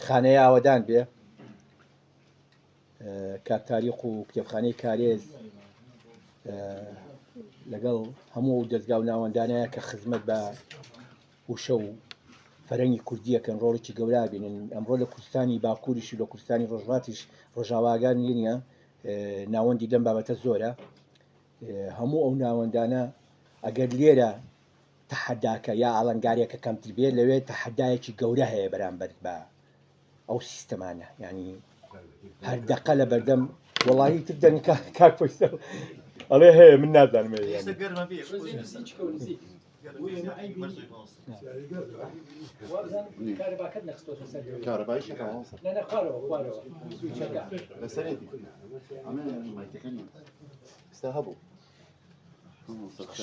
خانەی ئاوەدان بێ کاتتاریق و کتێبخانەی کارێز لەگەڵ هەموو دەستگا و ناوەندانەیە کە خزمەت بە وشە و فەرەنگی کوردیەکەن ڕۆڵێکی گەورە بینن. ئەمڕۆ لە کوردستانی باکووریش و لە کوردستانی ڕۆژهڵاتیش ڕۆژاواگان نییە ناوەندی لەم بابەتە زۆرە. هەموو ئەو ناوەندانە ئەگەر لێرە تەحەداکە یا ئاڵنگارێکە کەمتر بێت لەوێ تەحەدایەکی گەورە هەیە بەرامبەر بە ئەو سیستەمانە، ینی هەردەقە لە بەردەم وەڵاهی تر دەنی کاک پۆیسە ئەڵێ هەیە من نازانم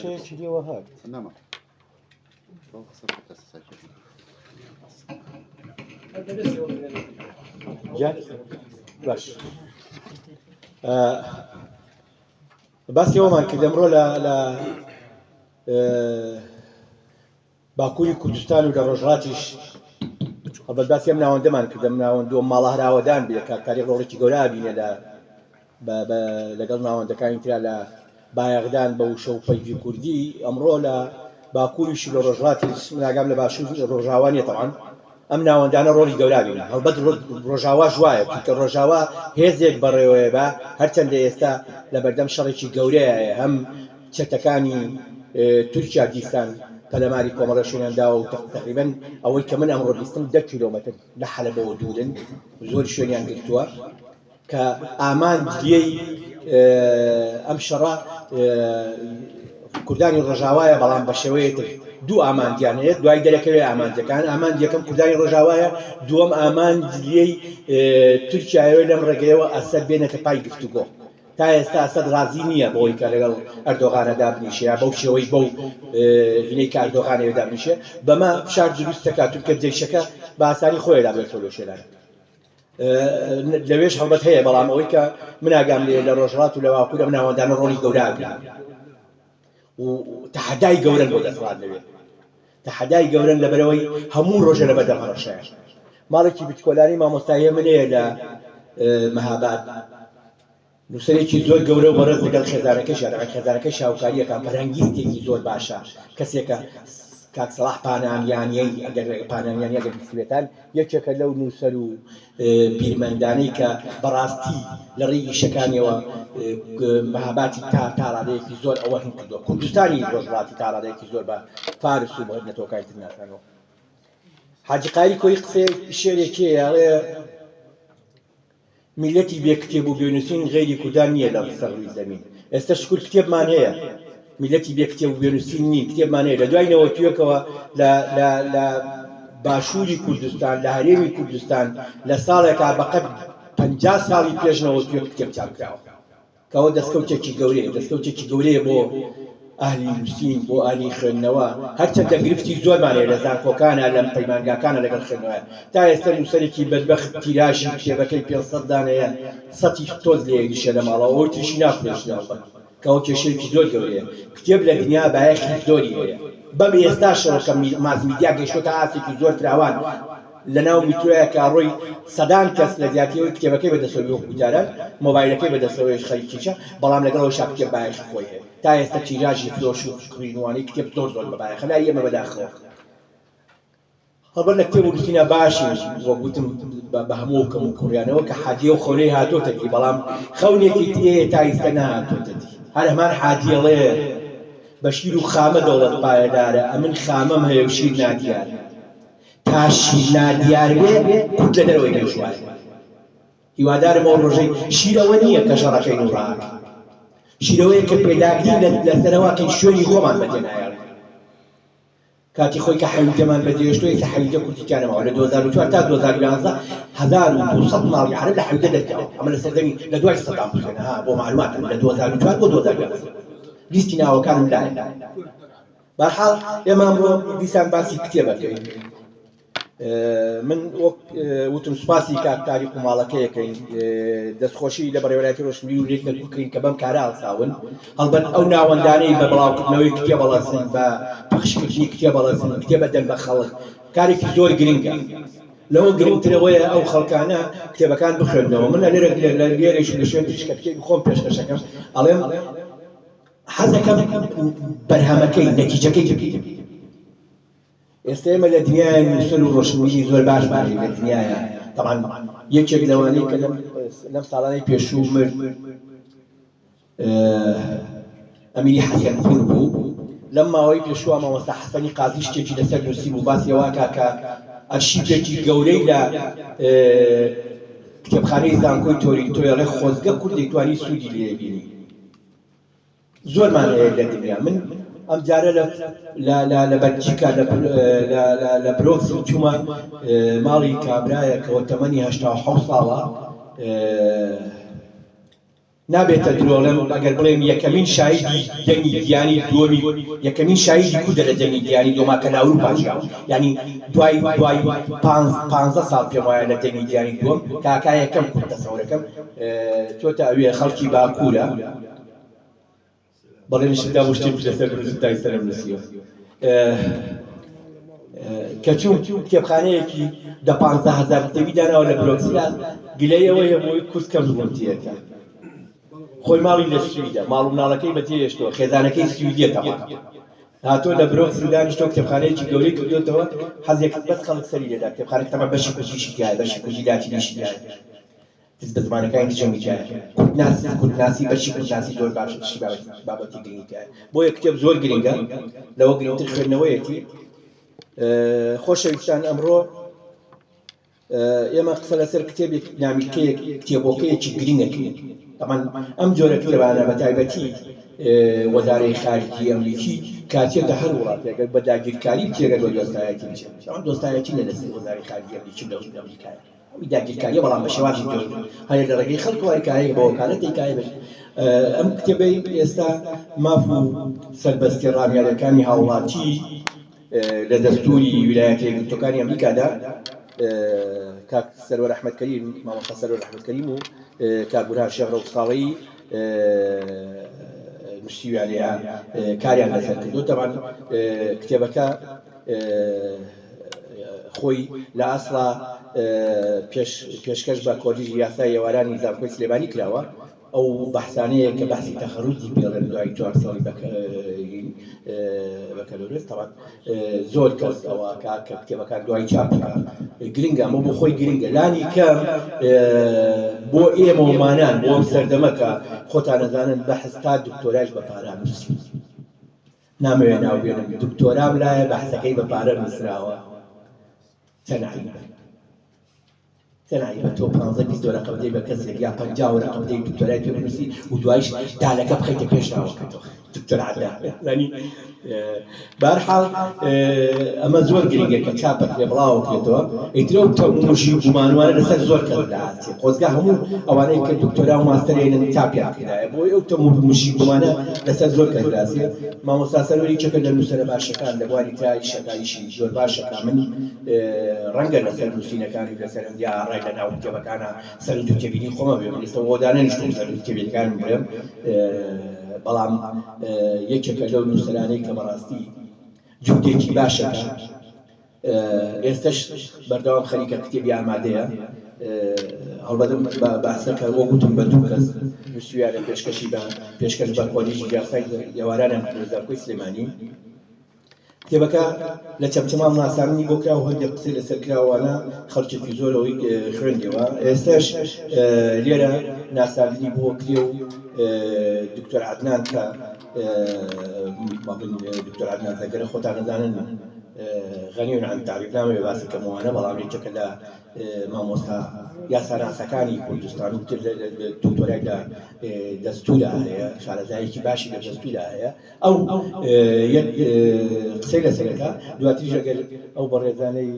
شەیەکی لێوە هات باش باسی ئەومان کرد ئەمڕۆ لە باکووری کوردستان و لە ڕۆژهەڵاتیش هەڵبەت باسی ئەم ناوەندەمان کرد. ئەم ناوەندە ماڵە هەراوەدان بێ کاتتاریق ڕۆڵێکی گەورە بینێ لەگەڵ ناوەندەکانی ترا لە بایەغدان بە وشە و پەیوی کوردی. ئەمڕۆ لە باکووریش و لە ڕۆژهەڵاتیش مناگام لە باشوور ڕۆژاوا نیە تەواان ئەم ناوەندانە ڕۆڵی گەورە بینن. هەڵبەت ڕۆژاوا وایە کە ڕۆژاوا هێزێک بەڕێوەیە بە هەرچەندە ئێستا لە بەردەم شەڕێکی گەورەیە هەم چەتەکانی تورکیا دیسان پەلەماری کۆمەڵە شوێنیانداوە و تقریبەن ئەوەی کە من ئەمڕۆ بیستم 10 کیلۆمەتر لە حەلەبەوە دوورن زۆر شوێنیان گرتووە کە ئامانجیەی ئەم شەڕە کوردانی ڕۆژاوایە، بەڵام بە شێوەیەتر دوو ئامانجیان هەیە. دوای دەرەکەوێ ئامانجەکان ئامانج یەکەم کوردانی ڕۆژاوایە، دووەم ئامانجیەی تورکیایەوە لەم ڕێگەیەوە ئەسەد بێنێتە پای گفتوگۆ. تا ئێستا ئەسەد ڕازی نییە بەوەی کە لەگەڵ ئەردۆغانەدا بنیشێ بەو شێوەی بەو هینەی کە ئەردۆغانەوێدا بنیشێ بەمە فشار دروست دەکات و کە جێشەکە بە ئاسانی خۆیدا بێتەوە لە شێلانە. لەوێش هەڵبەت هەیە، بەڵام ئەوەی کە من ئاگام لێ لە ڕۆژهەڵات و لە باکوور ئەم ناوەندانە ڕۆڵی گەورە بگرن و تەحەدای گەورەن بۆ دەسەڵات لەوێ. تەحەدای گەورەن لەبەرەوەی هەموو ڕۆژە لە بەردەم هەڕەشەیە. ماڵێکی بچکۆلانی مامۆستاییە من هەیە لە مەهاباد، نووسەرێکی زۆر گەورە و بەڕێز لەگەڵ خێزانەکەیشە. خێزانەکەی شاوکاریەکە پەرەنگیستێکی زۆر باشە، کەسێکە کاک سەلاح پانانیانیەی ئەگەر پانانیانی ئەگەر بیستوێتان یەکێکە لەو نووسەر و بیرمەندانەی کە بەڕاستی لە ڕێی ئیشەکانیەوە مەهاباتی تاڕادەیەکی زۆر ئەوە هین کردووە. کوردستانی ڕۆژهەڵاتی تاڕادەیەکی زۆر بە فارس و بە نەتۆکانی تر ناسانەوە. حاجی قاری کۆی قسەی شێرێکی ئەڵێ میلەتی بێ کتێب و بێنووسین غەیری کوردان نییە لە سەروی زەمین. ئێستا شکر کتێبمان هەیە، میلەتی بێ کتێب و بێنووسین نین، کتێبمان هەیە. لە دوای نەوەتیوەکەوە لە باشووری کوردستان لە هەرێمی کوردستان لە ساڵێکا بەقەت 50 ساڵی پێش نەوەتیوە کتێب چاپکراوە کەەوە دەستکەوتێکی گەورەیە، دەستکەوتێکی گەورەیە بۆ ئاهلی نووسین، بۆ ئاهلی خوێندنەوە. هەرچەندە گرفتی زۆرمان هەیە لە زانکۆکانە لەم پەیمانگاکانە لەگەڵ خوێندنەوە. تا ئێستا نووسەرێکی بەدبەخت تیراژی کتێبەکەی 500 دانەیە، 100 تۆز لێ دیشە لە ماڵەوە، ئەوەی تریشی نافرۆشنەوە کەەوە کێشەیەکی زۆر گەورەیە. کتێب لە دنیا بایەخی زۆری هەیە. بەم ئێستاشەوە کە مازمیدیا گەیشتۆتە ئاسێکی زۆر فراوان لە ناو میترۆیە کە ڕۆی سەدان کەس لە زیاتیەوەی کتێبەکەی بەدەستەوەی وەکو جاران مۆبایلەکەی بەدەستەوەی خەریکیشە، بەڵام لەگەڵەوەشا کتێب بایەخی خۆی هەیە. تا ئێستا تیراژی فرۆش و کڕینوانی کتێب زۆر بە بایەخە لای ئێمە بەداخەوە. هەڵبەت لە کتێب و نووسینە باشی وەک گوتم بە هەموو کەم و کوڕیانەوە کە حادیە و خەونەی هاتۆتە دی، بەڵام خەونێکی ترێ تا ئێستا نهاتۆتە دی. هەر هەمان حادیەڵێ بە شیر و خامە دەوڵەت پایەدارە، ئەمن خامەم هەیە و شیر نادیار. تا شیر نادیار بێ کورد لە دەرەوەی نەژوایە. هیوادارم ئەو ڕۆژەی شیرەوە نییە کە شەڕەکەین و ڕاک، شیرەوەیە کە پێداگرین لەسەرەوەکەی شوێنی خۆمان بەجێنایەڵێ. کاتی خۆی کە حەیوتەمان بەجێهێشتووە کە حەیوتە کوردیکانەوە لە 2004 تا 2011 1200 ماڵی عەرەب لە حەیوتە دەرکەوە. ئەمە لە سەردەمی لە دوای سەدام حوسێن بۆ معلوماتم لە 2004 بۆ 2011 لیستی ناوەکانم لایە. بەرحاڵ ئێمە ئەمڕۆ دیسان باسی کتێبەکەین. من وەک وتم سوپاسی کاک تاریق و ماڵەکەیەکەین دەستخۆشی لە بەڕێوەلایەتی ڕۆشنبیری و لێک بکەین کە بەم کارە هەڵساون هەڵبەت ئەو ناوەندانەی بە بڵاوکردنەوەی کتێب هەڵەسن بە پەخشکردنی کتێب هەڵەسن کتێبە دەن بە خەڵک کارێکی زۆر گرنگە لەوە گرنگترەوەیە ئەو خەڵکانە کتێبەکان بخوێندنەوە من لە لێرەش لە شوێن تشکە کتێبی خۆم پێشکەشەکەم ئەڵێم حەزەکەم بەرهەمەکەی نەتیجەکەی ببینم ئێستا ئێمە لە دنیای نووسەر و ڕۆشنبیری زۆر باش باری لە دنیایە طبعاً یەکێک لەوانەی کە لەم ساڵانەی پێشوو مرد ئەمیری حەسەنپور بوو لەم ماوەی پێشووە مامۆستا حەسەنی قازی شتێکی لەسەر نووسی بوو باسی ئەوە کە ئەرشیفێکی گەورەی لە کتێبخانەی زانکۆی تۆرینتۆی ئەڵێ خۆزگە کورد دەیتوانی سوودی لێ بینی زۆرمان هەیە لە دنیا من ئەم جارە لە بەلجیکا لە برۆکسی چوومە ماڵی کابرایەکەوە تەمەنی 87 ساڵە نابێتە درۆڵم ئەگەر بڵێم یەکەمین شایدی دەنگی گیانی دووەمی یەکەمین شایدی کودە لە دەنگی گیانی دۆما کە لە ئەوروپا ژیاوە یعنی دوای 15 ساڵ پێم وایە لە دەنگی گیانی دووەم کاکا یەکەم کورد تەسەوورەکەم چۆتە ئەوێ خەڵکی باکوورە بەڵێنشم دا شتێکی لەسەر بروزتای سەرم نووسیوە کە چوون کتێبخانەیەکی 15,000 کتێبی داناوە لە برۆکسیا گلەی ئەوەیە بۆی کورد کەم زبونتیەکە خۆی ماڵی لە سویدە ماڵ و مناڵەکەی بەجێهێشتەوە خێزانەکەی سویدیە تەواو هاتۆ لە برۆکسی دانیشتۆ کتێبخانەیەکی گەورەی کردوتەوە حەزێکت بەس خەڵک سەری لێدا کتێبخانەکە تەمە بەشی کوردیشی تایە بەشی کوردی لاتینیشی تایە دەست بە زمانەکانی دیجەمی تایە کورتناسی بەشی کورتناسی زۆر باشە تشی بابەتی گرنگی تایە بۆیە کتێب زۆر گرنگە لەوە گرنگتر خوێندنەوەیەتی خۆشەویستان ئەمڕۆ ئێمە قسە لەسەر کتێبێک نامیکەیەک کتێبۆکەیەکی گرنگەکەین طبعاً ئەم جۆرە کتێبانە بە تایبەتی وەزارەی خارجی ئەمریکی کاتێکە هەر وڵاتێک بە داگیرکاری بچێگە بە دۆستایەتی بچێت ئەم دۆستایەتی لە دەستی وەزارەی خارجی ئەمریکی لە ئەمریکایە ئەوی داگیرکاریە بەڵام بە شێوازی جۆر هەیە لە ڕێگەی خەڵکەوەی کایە بە وەکالەتی کایە بێت ئەم کتێبەی ئێستا ماف و سەربەستی ڕامیالەکانی هاوڵاتی لە دەستوری ویلایەتە یەکگرتووەکانی ئەمریکادا کاک سەرۆر ئەحمەد کەریم مامۆستا سەرۆر ئەحمەد کەریم و کاک بورهان شێخ ڕەوساڵی نووسیویانەیە کاریان لەسەر کردو تەمان کتێبەکە خۆی لە ئەسڵا پێشکەش بە کۆلیژی یاسای ئێوارانی زانکۆی سلێمانی کراوە ئەو بەحسانەیە کە بەحسی تەخەڕوجی پێڵێن دوای 4 ساڵی بەکەلۆرس تەمان زۆر کەس ئەوە کە کتێبەکان دوای چاپەکە گرنگە ئەمە بۆ خۆی گرنگە لانی کەم بۆ ئێمە ومانان بۆ ئەم سەردەمەکە خۆتان نەزانن بەحس تا دکتۆراش بە پارە نووسی نامەوێت ناوبێنم دکتۆرام لایە بەحسەکەی بە پارە نووسراوە تەنایبە تۆ 15-20 ڕقم بدەی بە کەسێک یا 50 ڕقم بدەی دکتۆرای پێ بنووسی و دوایش دالەکە بخەیتە پێشناوەکەتەوە دکتۆر عەدنان ینی بەهەرحاڵ ئەمە زۆر گرنگە کە چاپەت لێ بڵاوکرێتەوە ئیتر ئەو تەموژی و گومانوانە لەسەر زۆر کەس داهاتێ خۆزگا هەموو ئەوانەی کە دکتۆرا و ماستەرێنن چاپیان کردایە بۆی ئەو تەموژی گومانە لەسەر زۆر کەس داسێ مامۆستا سەرۆری چەکە لە نووسەرە باشەکان لە بواری تای شەکاریشی زۆر باشەکە من ڕەنگە لەسەر نووسینەکانی لەسەر هەندیا ڕای لە ناو کتێبەکانە سەرنج و کتێبینی خۆمە بێ من ئێستا وەدانە نیشتم سەرنج کتێبینەکانم بڵێم بەڵام یەکێکە لەو نووسەرانەی کە بەڕاستی جودێکی باشەکە ئێستش بەردەوام خەریکە کتێبی ئامادەیە هەڵبەدەم باسەکە وە گوتم بە دوو کەس نووسیویانە پێشکەش بە کۆلیژی یاسای ئێوارانە زانکۆی سلێمانی کتێبەکە لە چەمچەمان ناسانی بۆ کرا و هەندێک قسەی لەسەر کراوانە خەڵکێکی زۆرەوەی خوێندەوە ئێستاش لێرە ناساندنی بۆ کرێ و دکتۆر عەدنان کە دکتۆر عەدنان زەگەرە خۆتان نەزانن غەنی عن تعریف نامەوێ باسی کەمەوانە بەڵام یەکێکە لە مامۆستا یاساناسەکانی کوردستان و دکتۆرای لە دەستورە هەیە شارەزایەکی باشی لە دەستورە هەیە ئەو قسەی لەسەرەکە دواتریش ئەگەر ئەو بەڕێزانەی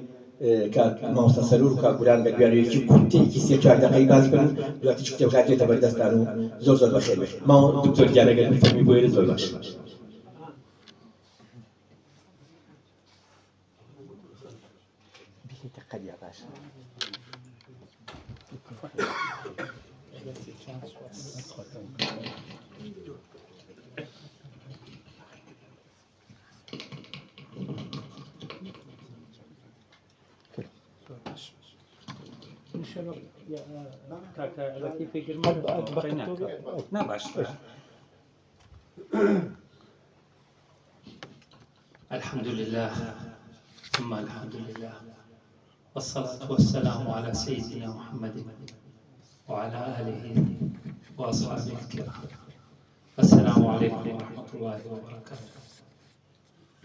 مامۆستا سەرۆر و کاک بورهان بە گوێرەیەکی کورتێکی 3-4 دقەی باس بن دواتریش کتێبەکە دێتە بەردەستان و زۆر بەخێر بێت دکتۆر گیان ئەگەر بفەرمی بۆ ئێرە زۆر باش قەدیا باشە. الحمد لله ثم الحمد لله والصلاة والسلام على سيدنا محمد وعلى آله وأصحابه الكرام. السلام عليكم ورحمة الله وبركاته.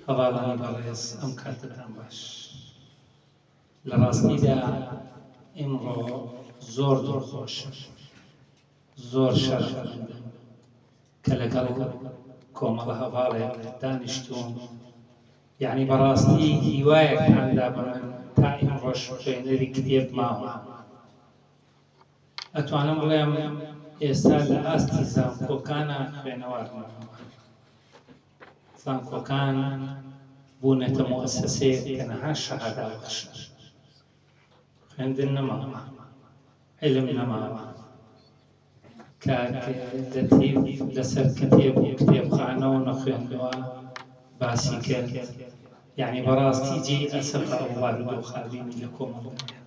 هەواڵانی بەڕێز ئەم کاتتان باش. لە ڕاستیدا ئێمڕۆ زۆر دڵخۆشم، زۆر شەرەفمەندم کە لەگەڵ کۆمەڵە هەواڵێک دانیشتووم. یعنی بەڕاستی هیوایەکاندا بە من تا ئێمڕۆژ خوێنەری کتێب ماوە. ئەتوانم بڵێم ئێستا لە ئاستی زانکۆکانە خوێنەوارمەوە. زانکۆکان بوونەتە مؤسسەیەک کە نەها شەهادا بەخشن. خوێندن نەماوە، علم نەماوە. کاک لەتیب لەسەر کتێب و کتێبخانەوە نەخوێندەوە باسی کرد. یعنی بەڕاستی جێی ئەسەفە ئەو بارودۆخابینی لە کۆمەڵەیە.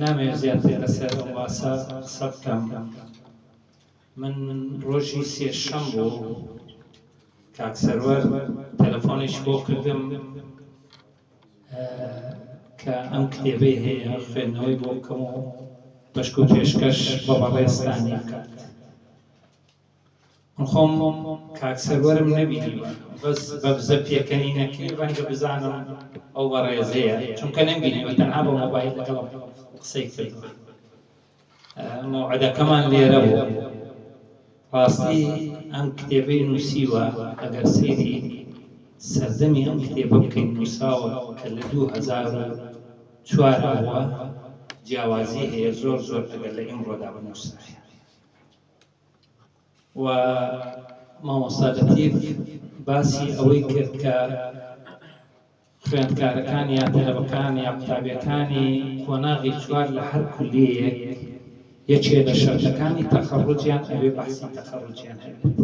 نامەوێت زیاتر لەسەر ئەو باسە قسە بکەم. من ڕۆژی سێشەم بوو کاک سەروەر تەلەفۆنێکی بۆ کردم کە ئەم کتێبەی هەیە خوێندنەوەی بۆ بکەم و بەشک و پێشکەش بە بەڕێستانی بکات. من خۆم کاک سەروەرم نەبینیوە، بەس بە بزە پێکەنینەکەی ڕەنگە بزانم ئەو بەڕێزەیە، چونکە نەمبینیوە، تەنها بە مۆبایل لەگەڵم قسەی کردووە. مەوعدەکەمان لێرە بوو. ڕاستی ئەم کتێبەی نووسیوە، ئەگەر سەیری سەردەمی ئەم کتێبە بکەین، نووساوە کە لە 2004 بووە، جیاوازی هەیە زۆر زۆر ئەگەر لە ئێمڕۆدا بنووسرایە. و مامۆستا لەتیف باسی ئەوەی کرد کە خوێندکارەکان یا تەلەبەکان یا قوتابیەکانی قۆناغی چوار لە هەر کولیەیەک یەکێ لە شەرتەکانی تەخەڕوجیان ئەوێ بەحسی تەخەڕوجیان هەبێت.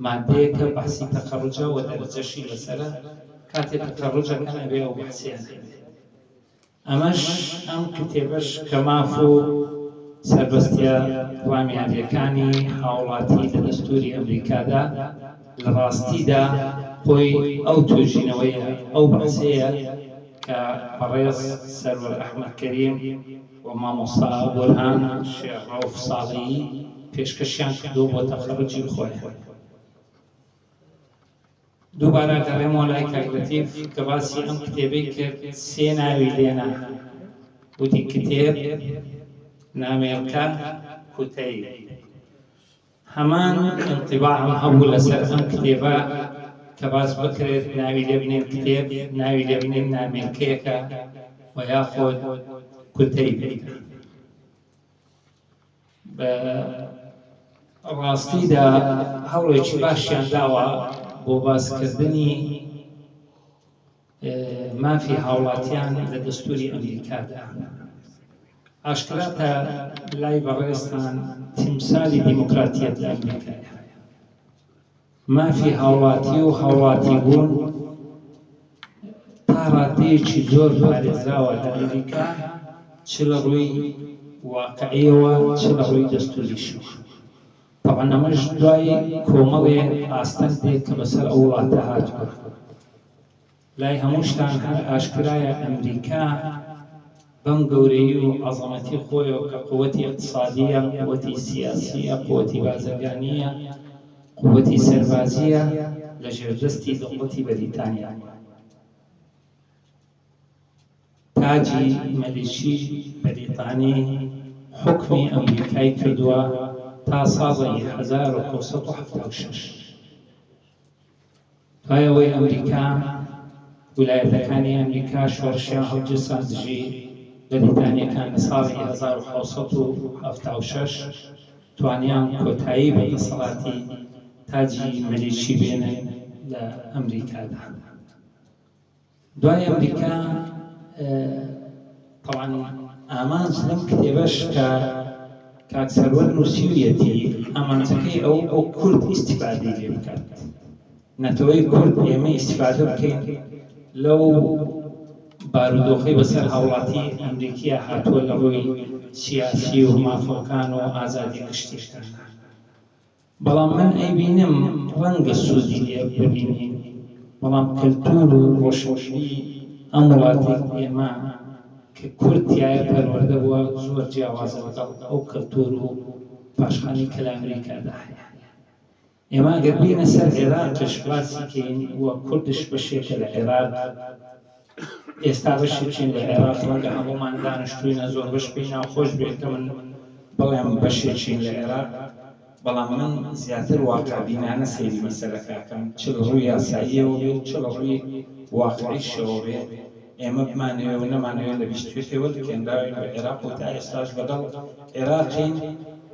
مادەیەکە بەحسی تەخەڕوجە و دەرەجەشی لەسەرە، کاتێک تەخەڕوجەکان ئەوێ ئەو بەحسیان هەبێت. ئەمەش ئەم کتێبەش کە ماف و سەربەستیە ڕامیاریەکانی هاوڵاتی لە دەستوری ئەمریکادا لە ڕاستیدا خۆی ئەو توێژینەوەیە، ئەو بەحسەیە کە بەڕێز سەروەر ئەحمەد کەریم و مامۆستا بورهان شێخ ڕەوف ساڵحی پێشکەشیان کردووە بۆ تەخەڕوجی خۆیان. دووبارە گەڕێمەوە لای کاک لەتیف کە باسی ئەم کتێبەی کرد. سێ ناوی لێنا، وتی کتێب، نامێڵکە، کوتەی. هەمان ئینطیباعم هەبوو لەسەر ئەم کتێبە کە باس بکرێت ناوی لێبنێن کتێب، ناوی لێبنێن نامێڵکەیەکە و یاخۆت کوتەی بێت. بە ڕاستیدا هەوڵێکی باشیان داوە بۆ باسکردنی مافی هاوڵاتیان لە دەستوری ئەمریکادا. ئاشکراتە لای بەڕێستان تیمسالی دیموکراتیەت لە ئەمریکایە. مافی هاوڵاتی و هاوڵاتی بوون تا ڕادەیەکی زۆر پارێزراوە لە ئەمریکا، چ لە ڕووی واقعیەوە چ لە ڕووی دەستوریشەوە. طبعاً ئەمەش دوای کۆمەڵێ ئاستەندێک کە بەسەر ئەو وڵاتە هاتووە. لای هەموو شتان هەر ئاشکرایە ئەمریکا بەم گەورەی و عەزەمەتی خۆیەوە کە قووەتی اقتصادیە، قووەتی سیاسیە، قووەتی بازرگانیە، قووەتی سەربازیە، لە ژێردەستی دەوڵەتی بەریتانیا. تاجی مەلیشی بەریتانی حکمی ئەمریکای کردووە تا ساڵی 1976. دوای ئەوەی ئەمریکا ویلایەتەکانی ئەمریکا شۆڕشیان هەڵگیرسان دژی بەریتانیەکان لە ساڵی 1976 توانیان کۆتایی بە دەسەڵاتی تاجی مەلیشی بێنن لە ئەمریکادا. دوای ئەمریکا طبعا ئامانج لەم کتێبەش کە کاک سەروەر نووسیویەتی ئامانجەکەی ئەو کورد ئیستیفادەی لێ بکات نەتەوەی کورد ئێمە ئیستیفادە بکەین لەو بارودۆخەی بەسەر هاوڵاتی ئەمریکیە هاتووە لە ڕووی سیاسی و مافۆکان و ئازادی گشتیشتان بەڵام من ئەیبینم ڕەنگە سوودی لێ ببینین بەڵام کەلتور و ڕۆشنبیری ئەم وڵاتێک ئێمە کە کورد تایە پەروەردە بووە زۆر جیاوازە لەگەڵ ئەو کەلتور و پاشخانی کە لە ئەمریکادا هەیە ئێمە ئەگەر بینە سەر عێراقش باسی کەین وە کوردش بەشێکە لە عێراق ئێستا بەشێکین لە عێراق ڕەنگە هەموومان دانیشتووینە زۆر بەش پێی ناخۆش بێت کە من بڵێم بەشێکین لە عێراق بەڵام من زیاتر واقعبینانە سەیری مەسەلەکەکەم چ لە ڕووی یاساییەوە بێت چ لە ڕووی واقعیشەوە بێت ئێمە بمانەوێ و نەمانەوێت لە بیستوێتەوە کێنداوین بە عێراق و تا ئێستاش لەگەڵ عێراقین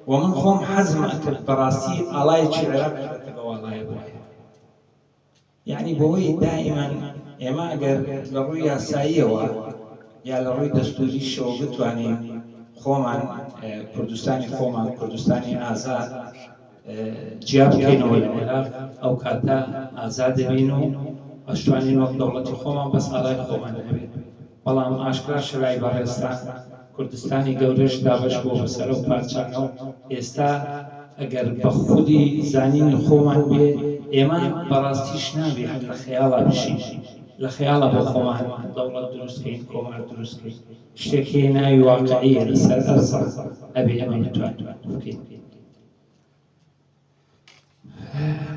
و من خۆم حەزم ئەکرد بەڕاستی ئاڵایەکی عێراق بێتەوە ئاڵایە وایە یعنی بەوەی دائیمەن ئێمە ئەگەر لە ڕووی یاساییەوە یا لە ڕووی دەستوریشەوە بتوانین خۆمان کوردستانی خۆمان کوردستانی ئازاد جیا بکەینەوە لە عێراق ئەو کاتە ئازاد دەبین و ئەشتوانین وەک دەوڵەتی خۆمان بەس ئاڵای خۆمان هەبێت بەڵام ئاشکرا شەرای بەڕێستان کوردستانی گەورەش دابەش بۆ بەسەر و پارچانەوە ئێستا ئەگەر بە خودی زانینی خۆمان بێ ئێمە بەڕاستیش نابێت لە خەیاڵا بشین لە خەیاڵە بۆ خۆمان دەوڵەت دروستکەین کۆمار دروستکەین شتێکی ناوی واقعیە لەسەر ئەرزە ئەبێ ئەمە بتوانین بکەین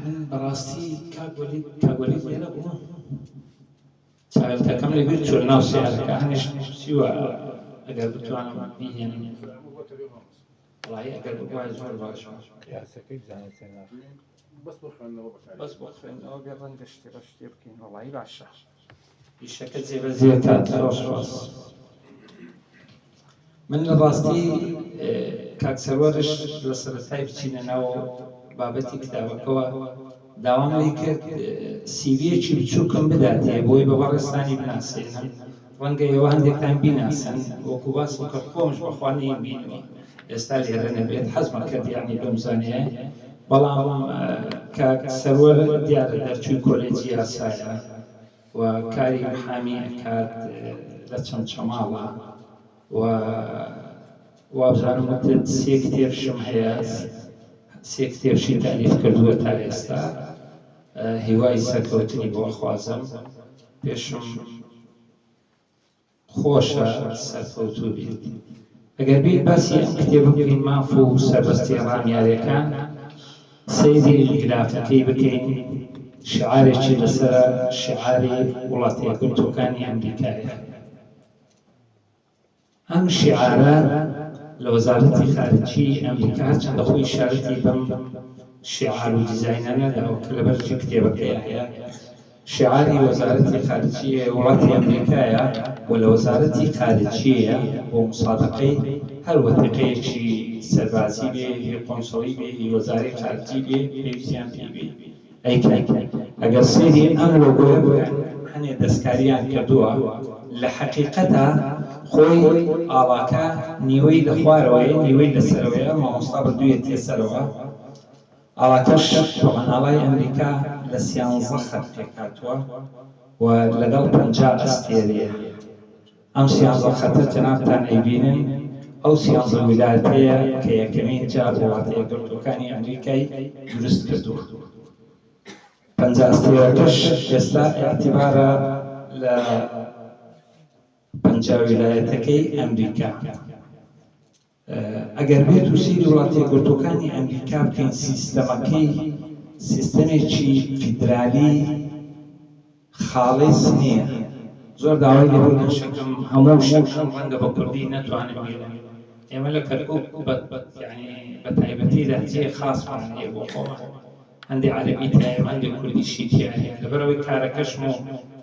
من بەڕاستی کاگوەلی لێرە بووم چاوێتەکەم لەبیر چۆن ناو سیارەکە هەنیش نووسیوە ئەگەر بتوانم بینێنم وڵای ئەگەر بگوایە زۆر باشە یاسەکەی بزانێت سێناخ بەس بۆ خوێندنەوە بێ ڕەنگە شتێ بکەین وڵای باشە ئیشەکە جێبەجێتە ڕۆژ من لە ڕاستی کاک سەروەرش لە سەرەتای بچینە ناو بابەتی کتابەکەوە داوام لێ کرد سیڤیەکی بچووکم بداتێ بۆی بە بەڕێستانی بناسێنم ڕەنگە ئێوە هەندێکتان بیناسن وەکو باسم کرد خۆمش بەخوا نەیبینەوە ئێستا لێرە نەبێت حەزمە کرد یعنی بەم زانیە بەڵام کاک سەروەر دیارە دەرچووی کۆلێجی یاسایە و کاری محامی ئەکات لە چەمچەماڵە و وابزانم وتت سێ کتێبشم هەیە سێ کتێبشی تالیف کردووە تا ئێستا هیوای سەرکەوتنی بۆ خوازم پێشم خۆشە سەرکەوتوو بیت ئەگەر بیت باسی ئەم کتێبە بکەین ماف و سەربەستی ڕامیارەکان سەیری گلافەکەی بکەین شعارێکی لەسەرە شعاری وڵاتە یەکگرتووەکانی ئەمریکایە ئەم شعارە لە وەزارەتی خارجی ئەمریکا هەرچەندە خۆی ئیشارەتی بەم شعار و دیزاینە نەداوە کە لەبەرچی کتێبەکەی هەیە شعاری وەزارەتی خارجی وڵاتی ئەمریکایە و لە وەزارەتی خارجیە بۆ مسابقەی هەر وەتیقەیەکی سەربازی بێ هی قۆنسڵی بێ هی وەزارەی خارجی بێ پێویستیان پێی بێ ئەگەر سێری ئەم لۆگۆیە بۆیان هەنێ دەستکاریان کردووە لە حەقیقەتە خۆی ئاڵاکە نیوەی لە خوارەوەیە نیوەی لەسەرەوەیە مامۆستا بردوویەتێ سەرەوە ئاڵاکەش ئاڵای ئەمریکا لە 11 خەت پێکهاتووە و لەگەڵ 50 ئەستێرەیە ئەم 11 خەتە جەنابتان ئەیبینن ئەو 11 ویلایەتەیە کە یەکەمین جار وڵاتە یەکگرتووەکانی ئەمریکای دروست کردووە 50 ئەستێرەکەش ئێستا ئێعتیبارە لە 50 ویلایەتەکەی ئەمریکا ئەگەر بێت و سیری وڵاتە یەکگرتووەکانی ئەمریکا بکەین سیستەمەکەی سیستەمێکی فیدرالی خاڵص نییە زۆر داوای لێبوو شەکەم هەموو شەکەم ڕەنگە بە کوردی نەتوانم بێنم ئێمە لە کەرکووک بە تایبەتی لەهجەیە خاسمان هەیە بۆ خۆمان هەندێک عەرەبی تایە هەندێک کوردیشی تایە لەبەرەوەی کارەکەشم و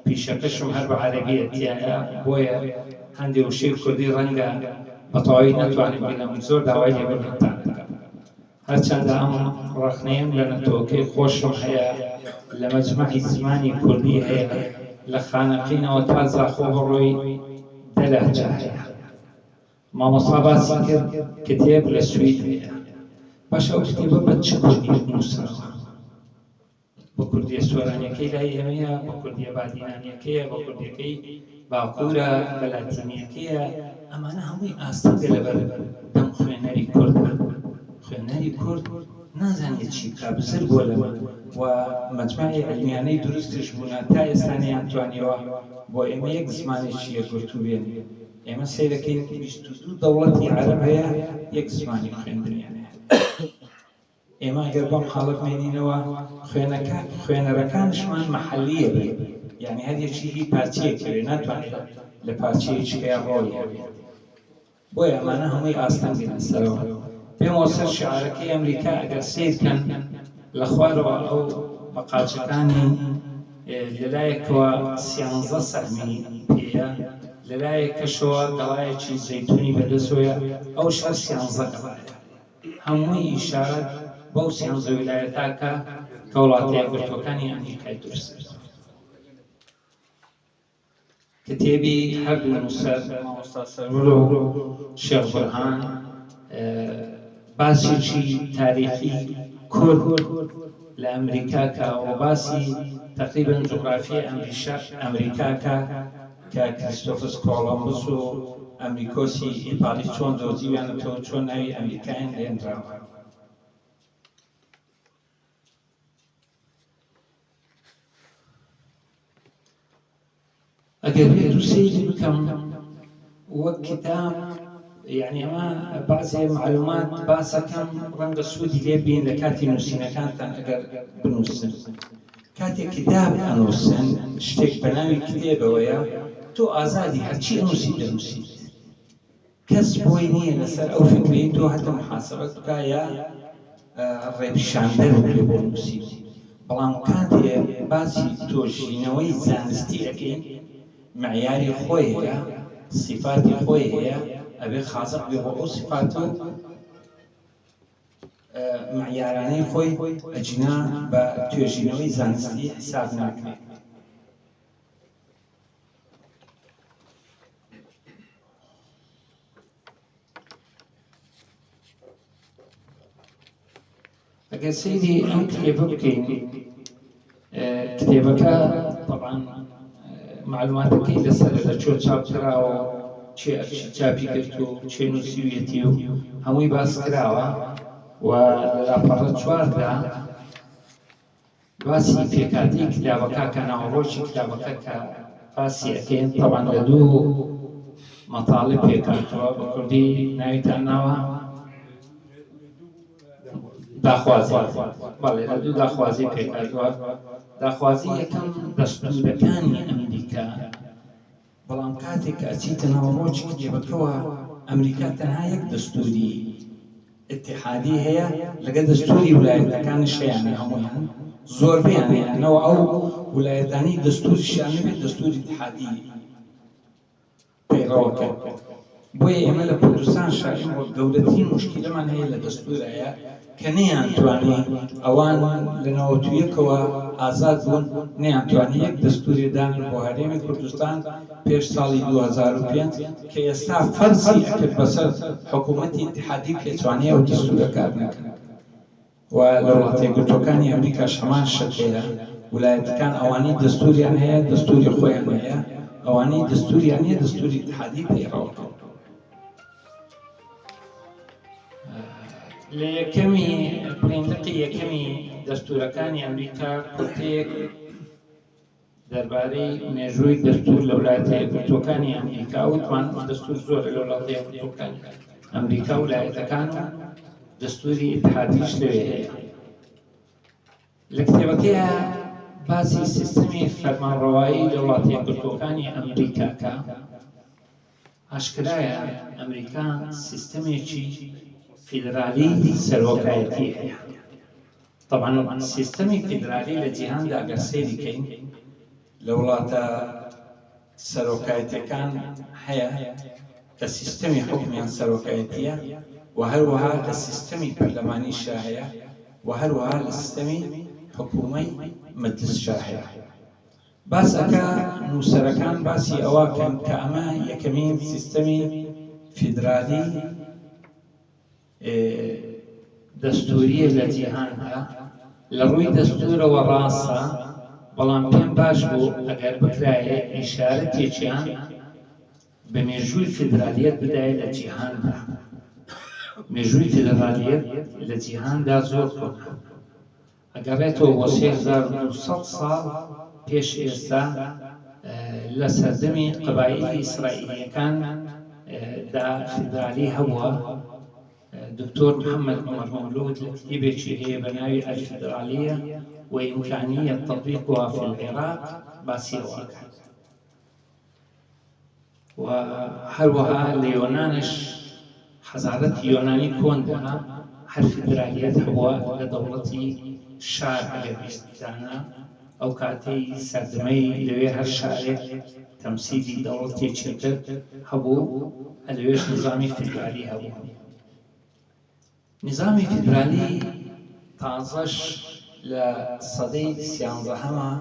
پیشەکەشم هەر بە عەرەبیە تایە بۆیە هەندێک وشەی کوردی ڕەنگە بەتەواوی نەتوانم بێنم زۆر داوای لێبوونتان دەکەم هەرچەندە ئەم ڕەخنەیەم لە نەتەوەکەی خۆشم هەیە لە مەجمەعی زمانی کوردی هەیە لە خانەقینەوە تا زاخۆ بەڕۆی دەلاجە هەیە. مامۆستا باسی کرد کتێب لە سوید هەیە. باشە ئەو کتێبە بە چ کوردی نووسراوە؟ بە کوردیە سۆرانیەکەی لای ئێمەیە، بە کوردیە بادیانیەکەیە، بە کوردیەکەی باکوورە، بە لاتینیەکەیە. ئەمانە هەمووی ئاستەگە لەبەر دەم خوێنەری کوردە. خوێنەری کورد نازانێت چی بکا، بزر بۆ لەمە و مەجموعی عەلمیانەی دروستش بوونە تا ئێستا نەیانتوانیەوە بۆ ئێمە یەک زمانێکی یەکگرتوو بێن. ئێمە سەیرەکەین 22 دەوڵەتی عەرەب هەیە، یەک زمانی خوێندنیان هەیە. ئێمە ئەگەر بەم حاڵە بمێنینەوە خوێنەرەکانشمان مەحەلیە بێ، یعنی هەر یەکی هی پارچەیەکی بێ، ناتوانێت لە پارچەیەکیەیە ڕۆڵی هەبێت. بۆیە ئەمانە هەمووی ئاستەنگێنە سەرەوە. پێم سەر شعارەکەی ئەمریکا ئەگەر سیرکەن لە خوارەوە ئەو بەقاچەکانی لەلایەکەوە 13 سەهمی پێیە، لەلایەکەشەوە گەڵایەکی زەیتونی بەدەستۆیە، ئەوش هەر 13 گەڵایە. هەمووی ئیشارەت بەو 13 ویلایەتاکە کە وڵاتە یەکگرتووەکانی ئەمریکای دروست کرد. کتێبی هەردوو نووسەر مامۆستا سەرور و شێخ بورهان باسێکی تاریخی کورد لە ئەمریکا کە و باسی تقریباً جوغرافیای ئەمریکاکە کە کریستۆفەس کۆڵۆمبس و ئەمریکۆسی ئیپاڵی چۆن دۆزیویانەتەوە، چۆن ناوی ئەمریکایان لێنراوە. ئەگەر بێت و سەیری بکەم وەک کتاب، یعنی ئەمە بەعزێ معلومات باسەکەم ڕەنگە سوودی لێ بین لە کاتی نووسینەکانتان ئەگەر بنووسن. کاتێک کتاب ئەنووسن، شتێک بە ناوی کتێبەوەیە، تۆ ئازادی هەرچی ئەنووسی دەنووسیت. کەس بۆی نییە لەسەر ئەو فکرەی تۆ هەتە محاسەبەت بکا یا ڕێپیشاندەر بکرێ بۆ نووسیت. بەڵام کاتێ باسی تۆژینەوەی زانستی ئەکەین، معیاری خۆی هەیە، صفاتی خۆی هەیە، ئەبێ خازق بێ بۆ ئەو صفات و معیارانەی خۆی ئەجنا بە توێژینەوەی زانستی حساب ناکرێت. ئەگەر سەیری ئەم کتێبە بکەین، کتێبەکە طبعاً معلوماتەکەی لەسەر لە چۆن چاپکراوە، چێ چاپی کرد و چێ نووسیویەتی و هەمووی باس کراوە و لە لاپەڕە 4دا باسی پێکاتی کتابەکە کە ناوەڕۆکی کتابەکە کە باسی ئەکەین. طبعاً لە 2 مەطالب پێکاتەوە، بە کوردی ناویتان ناوە داخوازی. بەڵێ لە 2 داخوازی پێکاتەوە. داخوازی یەکەم دەستوورەکانی ئەمریکا، بەڵام کاتێک کە ئەچیتە ناوەڕۆکی کتێبەکەوە، ئەمریکا تەنها یەک دەستوری ئیتحادی هەیە، لەگەڵ دەستوری ویلایەتەکانیش هەیە، هەموویان زۆربەیان هەیەنەوە. ئەو ویلایەتانی دەستوریشیان نەبێت دەستوری ئیتحادی پەیڕەوەکە. بۆیە ئێمە لە کوردستان شایم گەورەترین موشکیلەمان هەیە لە دەستورەیە کە نەیانتوانی ئەوان لە 91ەوە ئازاد بوون، نەیانتوانی یەک دەستوری دانن بۆ هەرێمی کوردستان پێش ساڵی 2005 کە ئێستا فەرزی ئەکرد بەسەر حکوومەتی ئیتحادی پێچوانەیە و دەستورە کار نەکەن. و لە وڵاتە یەکگرتووەکانی ئەمریکاش هەمان شت هەیە. ویلایەتەکان ئەوانەی دەستوریان هەیە، دەستوری خۆیان هەیە، ئەوانەی دەستوریان هەیە دەستوری ئیتحادی پەیڕەوەکەن. لە یەکەمی بڵێندقی یەکەمی دەستورەکانی ئەمریکا کورتەیەک دەربارەی مێژووی دەستور لە وڵاتە یەکگرتووەکانی ئەمریکا وتمان دەستور زۆر لە وڵاتە یەکگرتووەکانی ئەمریکا ویلایەتەکان و دەستوری ئیتحادیش لەوێ هەیە. لە کتێبەکەیە باسی سیستەمی فەرمانڕەوایی لە وڵاتە یەکگرتووەکانی ئەمریکاکە ئاشکرایە ئەمریکا سیستەمێکی فیدرالی سەرۆکایەتی هەیە. طبعاً سیستەمی فیدرالی لە جیهاندا ئەگەر سەیری بکەین، لە وڵاتە سەرۆکایەتیەکان هەیە کە سیستەمی حکمیان سەرۆکایەتیە، و هەروەها لە سیستەمی پەرلەمانیشا هەیە، و هەروەها لە سیستەمی حکوومەی مەجلیسشا هەیە. باس ئەکا نووسەرەکان باسی ئەوەکەن کە ئەمە یەکەمین سیستەمی فیدرالی دەستوریە لە جیهاندا لە ڕووی دەستورەوە ڕاستە، بەڵام پێم باش بوو ئەگەر بکرایە ئیشارەتێکیان بە مێژووی فیدرالیەت بدایە لە جیهاندا. مێژووی فیدرالیەت لە جیهاندا زۆر کۆنا، ئەگەڕێتەوە بۆ 3200 ساڵ پێش ئێستا لە سەردەمی قەبایلی ئیسرائیلیەکان دا فیدرالی هەبووە. دکتۆر محەممەد عومەر مەولود لە کتێبێکی هەیە بە ناوی ئەلفیدرالیە وإمكانية تطبيقها في العراق باسی ئەوەکە. و هەروەها لە یۆنانش حەزارەتی یۆنانی کۆندا هەر فیدرالیەت هەبووە لە دەوڵەتی شار ئەگەر بیستدانە ئەو کاتەی سەردەمەی لەوێ هەر شارێک تەمسیلی دەوڵەتێکی کرد هەبوو، لەوێش نظامی فیدرالی هەبوو. نظامی فیدرالی تازەش لە سەدەی 13هەمە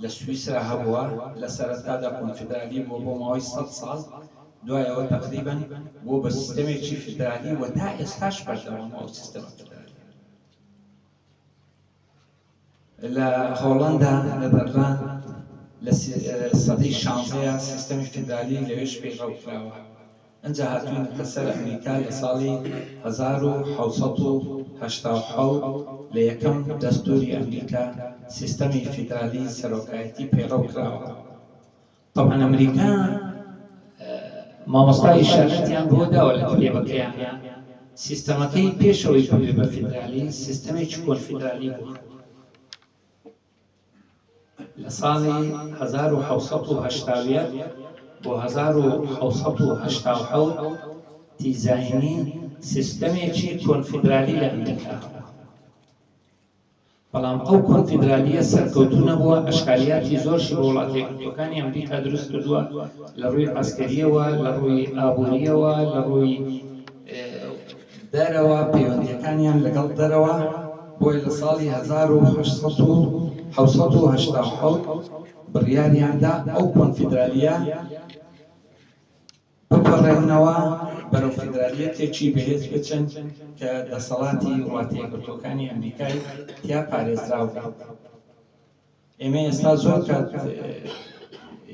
لە سویسرا هەبووە، لە سەرەتادا کۆنفیدرالی بۆ ماوەی 100 ساڵ، دوایەوە تەقریباً بۆ بە سیستەمێکی فیدرالی و تا ئێستاش بەردەوامە ئەو سیستەمە فیدرالی. لە هۆڵەندا لە بەرلان لە سەدەی 16 سیستەمی فیدرالی لەوێش پێڕەوکراوە. ئەنجا هاتوونەتە سەر ئەمریکا لە ساڵی 1787 لە یەکەم دەستوری ئەمریکا سیستەمی فیدرالی سەرۆکایەتی پێڕەوکراوە. طبعاً ئەمریکا مامۆستا ئیشارەتیان بۆ داوە لە کتێبەکەیانە سیستەمەکەی پێشەوەی ببێ بە فیدرالی سیستەمێکی کۆنفیدرالی بوو. لە ساڵی 1780 بۆ 1787 دیزاینی سیستەمێکی کۆنفیدرالی لە ئەمریکا، بەڵام ئەو کۆنفیدرالیە سەرکەوتوو نەبووە، ئەشکالیاتی زۆرشی بە وڵاتە یەکگرتووەکانی ئەمریکا دروست کردووە لە ڕووی عەسکەریەوە، لە ڕووی ئابووریەوە، لە ڕووی دەرەوە، پەیوەندیەکانیان لەگەڵ دەرەوە. بۆی لە ساڵی 1787 بڕیاریاندا ئەو کۆنفیدرالیە بپەڕێنەوە بەرەو فیدرالیەتێکی بەهێز بچن کە دەسەڵاتی وڵاتە یەکگرتووەکانی ئەمریکای تیا پارێزراو بێت. ئێمە ئێستا زۆر کات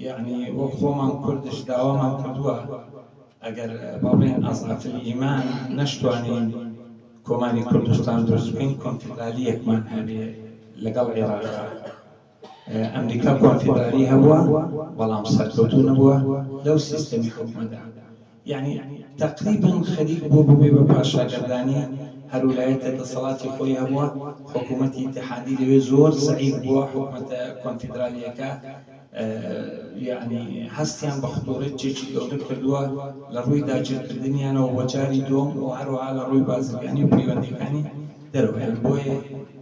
یعنی وەک خۆمان کوردش داوامان کردووە ئەگەر بەڵێن ئەزافل ئیمان نەشتوانین کۆماری کوردستان دروست بکەین، کۆنفیدرالیەکمان هەبێ لەگەڵ عێراقا. ئەمریکا کۆنفیدرالی هەبووە بەڵام سەرکەوتوو نەبووە لەو سیستەمی حکومەدا، یعنی تقریباً خەریک بوو ببێ بە پاشاگەردانی هەر ویلایەتە دەسەڵاتی خۆی هەبووە. حکوومەتی ئیتیحادی لەوێ زۆر زەعیف بووە، حکوومەتە کۆنفیدرالیەکە یعنی هەستیان بە خۆڵەتێکی گەورە کردووە لە ڕووی داگیرکردنیانەوە بۆ جاری دۆم و هەروەها لە ڕووی بازرگانی و پەیوەندیەکانی دەرەوەیان. بۆیە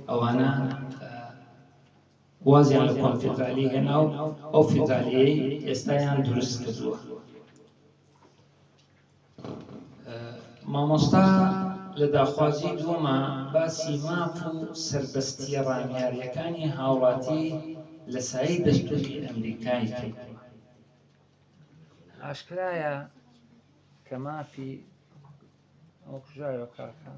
ئەوانە وازیان لە کۆنفیدرالی هێنا و ئەو فیدرالیەی ئێستایان دروست کردووە. مامۆستا لە داخوازی دووەمە باسی ماپ و سەربەستیە ڕامیاریەکانی هاوڵاتی لە سایەی دەستوری ئەمریکای کرد. ئاشکرایە کە مافی ئەو کوژایەوە کاکە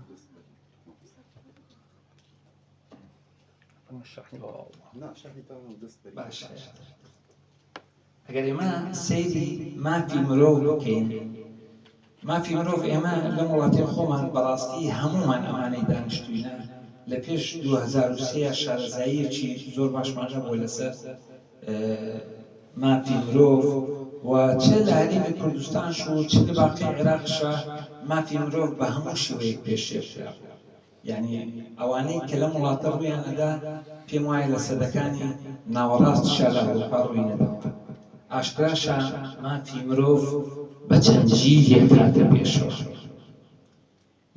ئەگەر ئێمە سەیری مافی مرۆڤ بکەین، مافی مرۆڤ ئێمە لەم وڵاتی خۆمان بەڕاستی هەمومان ئەمانەی دانیشتووینە لە پێش 2003 شارەزاییەکی زۆر باشمانە بۆ لەسەر مافی مرۆڤ و چه لە هەرێمی کوردستانش و چ لە باقی عێراقشە مافی مرۆڤ بە هەموو شێوەیەک پێشێرکرا. یعنی ئەوانەی کە لەم وڵاتە ڕوویان ئەدا پێم وایە لە سەدەکانی ناوەڕاستیشا لە ئەوروپا ڕووی نەداوە. ئاشکراشە مافی مرۆڤ بە چەند جیلێک هاتە پێشەوە.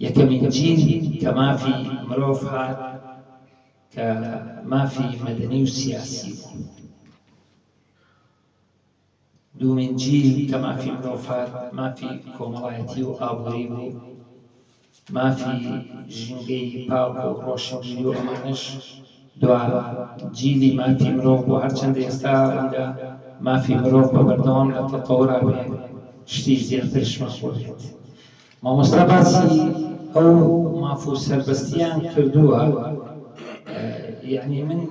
یەکەمین جیل کە مافی مرۆڤ هات کە مافی مەدەنی و سیاسی بوو. دوومین جیل کە مافی مرۆڤ هات مافی کۆمەڵایەتی و ئابووری بوو، مافی ژینگەی پاڵ و ڕۆشنبیری و ئەمانش دوا جیلی مافی مرۆڤ بۆ هەرچەندە ئێستا ڕەنگە مافی مرۆڤ بە بەردەوام لە تەتەورا بێ شتی زیاترشمان بۆ بێت. مامۆستا باسی ئەو ماف و سەربەستیان کردووە، یعنی من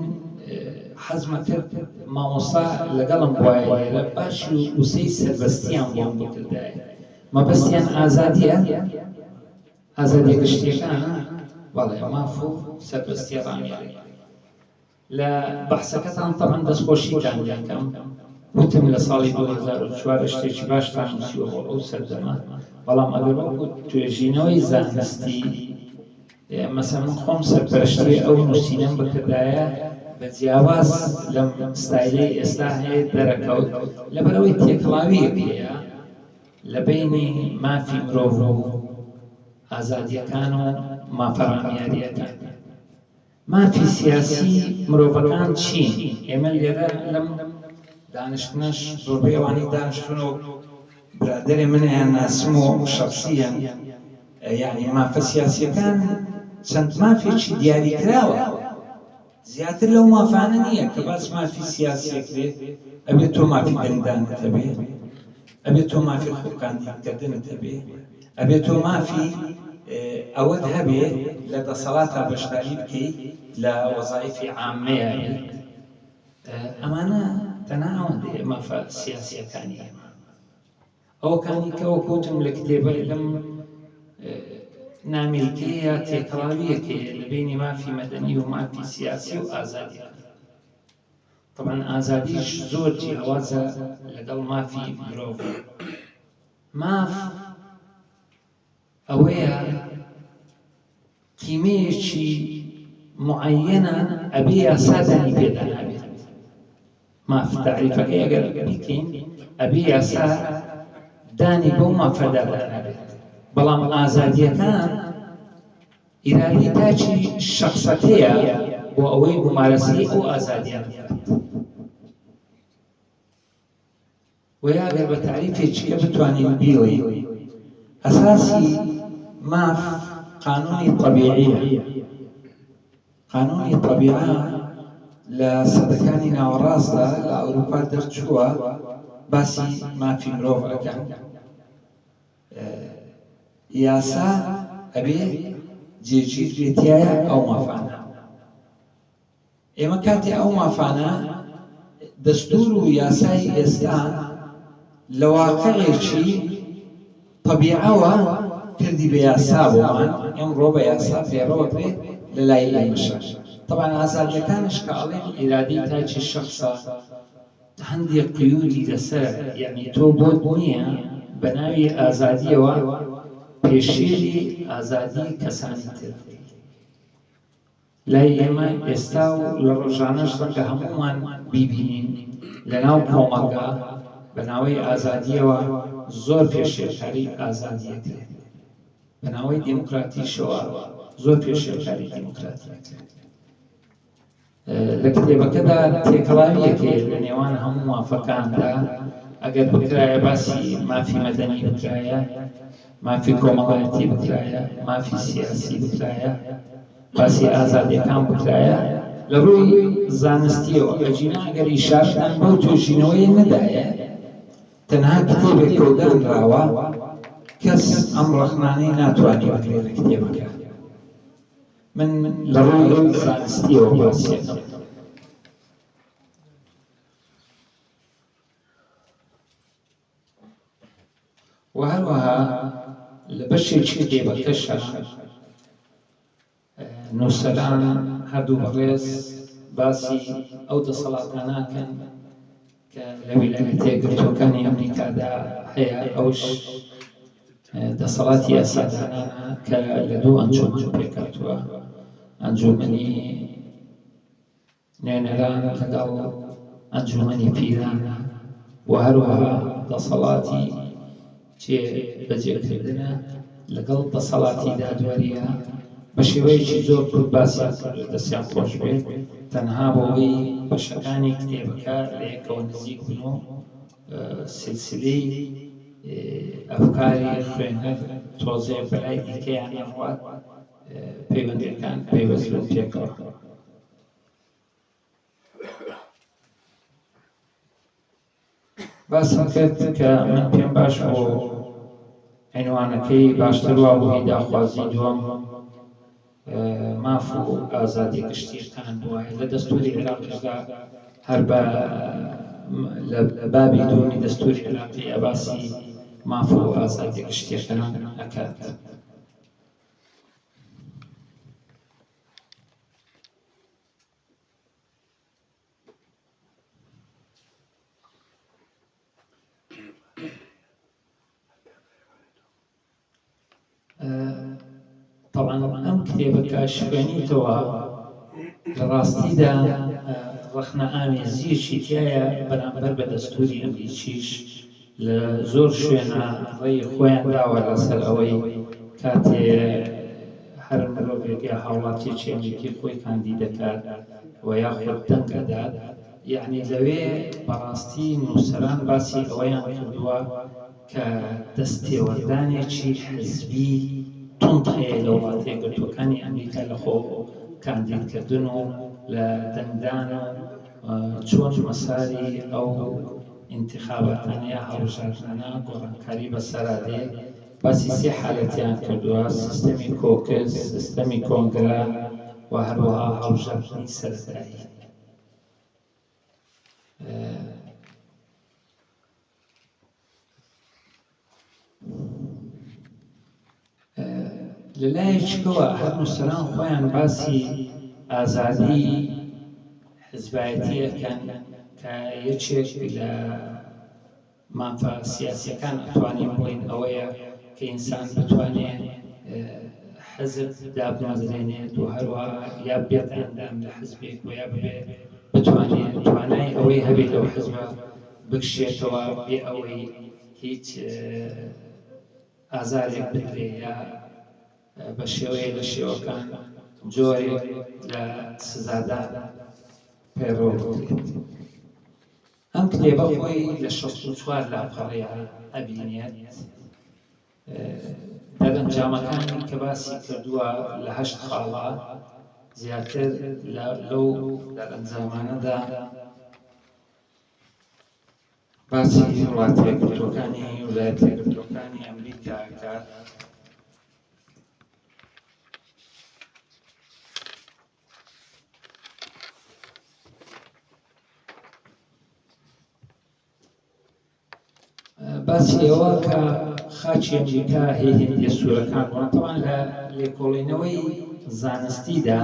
حەزمە کرد مامۆستا لەگەڵم وایە لێرە باشی و وسەی سەربەستیان بۆم بکردایە. مەبەستیان ئازادیە، ئازادیە گشتیەکانە، بەڵێ ماف و سەربەستی ڕامێرێ. لە بەحسەکەتان تەمەن دەستخۆشیتان دەکەم، وتم لە ساڵی 2004 شتێکی باشتان نووسیوە بۆ ئەو سەردەمە، بەڵام ئەگەر وەکو توێژینەوەی زانستی مەسەڵەن من خۆم سەرپەرشتی ئەو نووسینەم بکردایە بە جیاواز لەم ستایلەی ئێستا هەیە دەرەکەوت، لەبەرەوەی تێکڵاویەک هەیە لە بینی مافی مرۆڤ و ئازادیەکان و مافە ڕامیاریەکان. مافی سیاسی مرۆڤەکان چین؟ ئێمە لێرە لەم دانیشتنەش زۆربەی ئەوانەی دانیشتون و برادەرێ منیان ناسم و شەخسیەن، یعنی مافە سیاسیەکان چەند مافێکی دیاریکراوە، زیاتر لەو مافانە نییە کە باس مافی سیاسیەک بێ ئەبێت تۆ مافی دەنگدانتە بێ، ئەبێت تۆ مافی خۆکاندیدکردنتە بێ، ئەبێت تۆ مافی ئەوەت هەبێ لە دەسەڵاتە بەشداری بکەیت لە وەزایفی عامەیە. ئەمانە تەنها ئەوەندەیە مافە سیاسیەکانی ئێمە. ئەوەکانی کە وەکوتم لە کتێبە لەم نامیلکەیە تێکڵاویەکەیە لە بینی مافی مەدەنی و مافی سیاسی و ئازادیەکان. طبعاً ئازادیش زۆر جیاوازە لەگەڵ مافی مرۆڤ. ماف ئەوەیە تیمەیەکی معەنە ئەبێ یاسادانی پێدانابێت. ماف تعریفەکەی ئەگەر بیکەین ئەبێ یاسا دانی بەو مافەدا دانابێت، بەڵام ئازادیەکان ئیرادەی تاچی شەخسەتەیە بۆ ئەوەی ممارەسەی ئەو ئازادیان بکات. وەیا ئەگەر بە تعریفێکیکە بتوانین بیڵێین ئەساسی ماف قانونی طبیعیە. قانونی طبیعە لە سەدەکانی ناوەڕاستدا لە ئەوروپا دەرچووە باسی مافی مرۆڤ ئەکەن. یاسا ئەبێ جێگیر بێتیایە ئەو مافانە. ئێمە کاتێ ئەو مافانە دەستور و یاسای ئێستا لە واقعێکی طبیعەوە کردی بە یاسا بۆمان، ئەمڕۆ بە یاسا پێڕەوە بێت لە لای ئێمەشە. طبعاً ئازادیەکانش کە ئەڵێن ئیرادەی تاچی شەخسە هەندێک قیودی لەسەر، یعنی تۆ بۆت نییە بە ناوی ئازادیەوە پێشێری ئازادی کەسانی تر. لای ئێمە ئێستا و لە ڕۆژانەش ڕەنگە هەموومان بیبینین لەناو کۆمەڵگا بە ناوەی ئازادیەوە زۆر پێشێرکاری ئازادیەکرێت، بە ناوەی دیموکراتیشەوە زۆر پێشێرکاری دیموکراتیەکرێت. لە کتێبەکەدا تێکەڵاویەکەیە لە نێوان هەموو مافەکاندا، ئەگەر بکرایە باسی مافی مەدەنی بکرایە، مافی کۆمەڵایەتی بکرایە، مافی سیاسی بکرایە، باسی ئازادیەکان بکرایە، لە ڕووی زانستیەوە ئەجینا ئەگەر ئیشارەتان بەو توێژینەوەی نەدایە، تەنها کتێبێک کە دانراوە کەس ئەم ڕەخنانەی ناتوانێت بکرێت لە کتێبەکە. من لە ڕووی زانستیەوە باسیەکەم. و هەروەها لە بەشێکی کتێبەکەشە نووسەران هەردوو بەڕێز باسی ئەو دەسەڵاتانەکەن کە لە ویلایەتە یەکگرتووەکانی ئەمریکادا هەیە، ئەوش دەسەڵاتی یاسادانانە کە لە دوو ئەنجومەن پێکاتووە، ئەنجومەنی نوێنەران لەگەڵ ئەنجومەنی پیرانە، و هەروەها دەسەڵاتی جێبەجێکردنە لەگەڵ دەسەڵاتی دادوەریە بە شێوەیەکی زۆر باسییان دەستیان خۆش بێت، تەنها بۆ ئەوەی بەشەکانی کتێبەکە لە یەکەوە نزیک بن و سلسلەی ئەفکاری خوێندنەر تۆزێ بەلای دیکەیان ئەڕوات پەیوەندیەکان پەیوەست بن پێکەوە. باسم کرد کە من پێم باش بۆ عنوانەکەی باشتر وا بووی داخوازی دووەم ماف و ئازادی گشتیەکان بووایە لە دەستوری عێراقیشدا هەر بە لە بابی دووەمی دەستوری عێراقی ئەباسی ماف و ئازادی گشتیەکان ئەکات. طبعا ئەم کتێبەکە شوێنیتەوە لە ڕاستیدا ڕەخنە ئامێزیەکی تایە بەرامبەر بە دەستوری ئەمریکیش لە زۆر شوێنە ڕێی خۆیان داوە لەسەر ئەوەی کاتێ هەر مرۆڤێک یا هاوڵاتیەکی ئەمریکی خۆی کاندید دەکات و یاخود دەنگ ئەدات یعنی لەوێ بەڕاستی نووسەران باسی ئەوەیان کردووە کە دەستێوەردانێکی حزبی تند هەیە لە وڵاتە یەکگرتووەکانی ئەمریکا لە خۆ کاندیدکردن و لە دەنگدان و چۆن مەساری ئەو انتخاباتانە یا هەڵبژاردنانە گۆڕانکاری بەسەرادێ باسی سێ حالەتیان کردووە: سیستەمی کۆکس، سیستەمی کۆنگرە و هەروەها هەڵبژاردنی سەرەتایی. لەلایەکەوە هەر نووسەران خۆیان باسی ئازادی حزبایەتی ئەکەن کە یەکێک لە مافە سیاسیەکان ئەتوانین بڵین ئەوەیە کە ئینسان بتوانێت حزب دابنازرێنێت و هەروەها یا بێت ئەندام لە حزبێک و یا بتوانێت توانای ئەوەی هەبێت لەو حزبە بکشێتەوە بێ ئەوەی هیچ ئازارێک بدرێت یا بە شێوەیە لە شێوەکان جۆرێک لە سزادان پەیڕەو بکرێت. ئەم کتێبە خۆی لە 64 لاپەڕەیە ئەبینێت. دەرەنجامەکانی کە باسی کردووە لە 8 خاڵە زیاتر لەو دەرەنجامانەدا باسی وڵاتە یەکگرتووەکانی ویلایەتە یەکگرتووەکانی ئەمریکا ئەکات. باسی ئەوە کە خاچی ئەمریکا هەیە هێندە سوورەکان بڵاتەوان لە لێکۆڵینەوەی زانستیدا